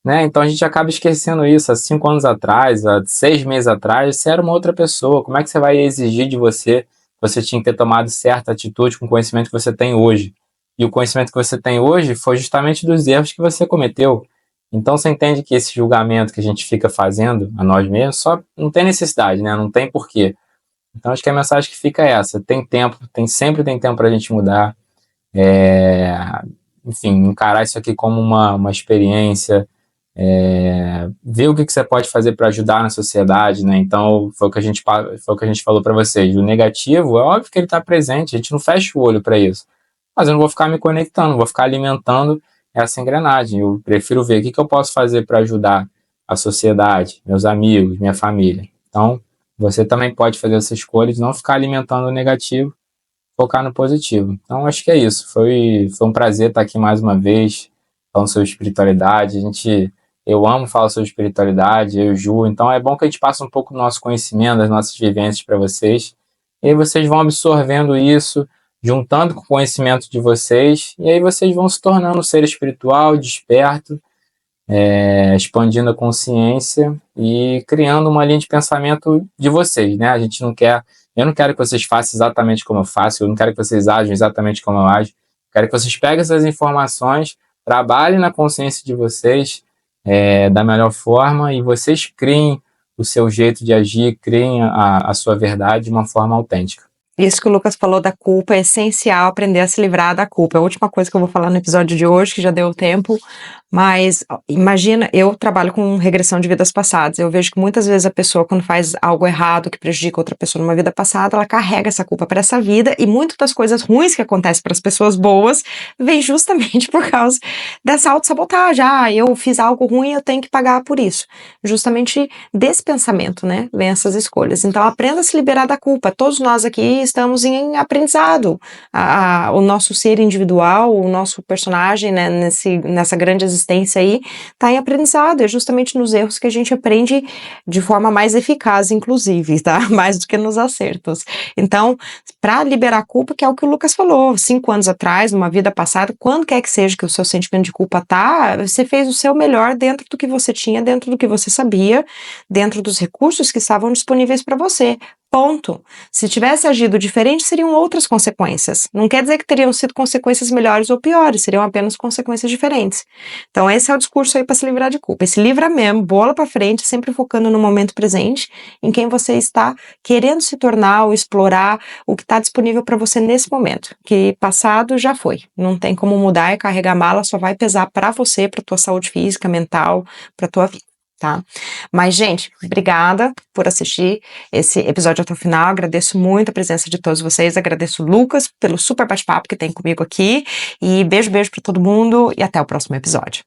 Né? Então a gente acaba esquecendo isso. Há 5 anos atrás, há 6 meses atrás, você era uma outra pessoa. Como é que você vai exigir de você? Você tinha que ter tomado certa atitude com o conhecimento que você tem hoje. E o conhecimento que você tem hoje foi justamente dos erros que você cometeu. Então você entende que esse julgamento que a gente fica fazendo a nós mesmos só não tem necessidade, né? Não tem porquê. Então acho que a mensagem que fica é essa: tem tempo, sempre tem tempo para a gente mudar. Enfim, encarar isso aqui como uma experiência, ver o que você pode fazer para ajudar na sociedade, né? Então foi o que a gente falou para vocês. O negativo é óbvio que ele está presente, a gente não fecha o olho para isso, mas eu não vou ficar me conectando, não vou ficar alimentando essa engrenagem. Eu prefiro ver o que eu posso fazer para ajudar a sociedade, meus amigos, minha família. Então você também pode fazer essa escolha de não ficar alimentando o negativo, focar no positivo. Então acho que é isso. Foi um prazer estar aqui mais uma vez falando sobre espiritualidade. Eu amo falar sobre espiritualidade, eu e o Ju, então é bom que a gente passe um pouco do nosso conhecimento, das nossas vivências para vocês, e aí vocês vão absorvendo isso, juntando com o conhecimento de vocês, e aí vocês vão se tornando um ser espiritual, desperto, expandindo a consciência e criando uma linha de pensamento de vocês, né? Eu não quero que vocês façam exatamente como eu faço, eu não quero que vocês ajam exatamente como eu ajo, eu quero que vocês peguem essas informações, trabalhem na consciência de vocês, da melhor forma, e vocês criem o seu jeito de agir, criem a sua verdade de uma forma autêntica. Isso que o Lucas falou da culpa é essencial, aprender a se livrar da culpa. É a última coisa que eu vou falar no episódio de hoje, que já deu tempo, mas imagina, eu trabalho com regressão de vidas passadas, eu vejo que muitas vezes a pessoa, quando faz algo errado, que prejudica outra pessoa numa vida passada, ela carrega essa culpa para essa vida, e muitas das coisas ruins que acontecem para as pessoas boas, vem justamente por causa dessa autossabotagem. Ah, eu fiz algo ruim, eu tenho que pagar por isso. Justamente desse pensamento, né, vem essas escolhas. Então, aprenda a se liberar da culpa. Todos nós aqui estamos em aprendizado. O nosso ser individual, o nosso personagem, né, nessa grande existência aí, está em aprendizado. É justamente nos erros que a gente aprende de forma mais eficaz, inclusive, tá? Mais do que nos acertos. Então, para liberar a culpa, que é o que o Lucas falou, 5 anos atrás, numa vida passada, quando quer que seja que o seu sentimento de culpa tá, você fez o seu melhor dentro do que você tinha, dentro do que você sabia, dentro dos recursos que estavam disponíveis para você. Ponto. Se tivesse agido diferente, seriam outras consequências. Não quer dizer que teriam sido consequências melhores ou piores, seriam apenas consequências diferentes. Então, esse é o discurso aí para se livrar de culpa. E se livra mesmo, bola para frente, sempre focando no momento presente, em quem você está querendo se tornar ou explorar o que está disponível para você nesse momento. Que passado já foi. Não tem como mudar e carregar mala, só vai pesar para você, para tua saúde física, mental, para tua vida. Tá? Mas, gente, obrigada por assistir esse episódio até o final, agradeço muito a presença de todos vocês, agradeço o Lucas pelo super bate-papo que tem comigo aqui, e beijo para todo mundo, e até o próximo episódio.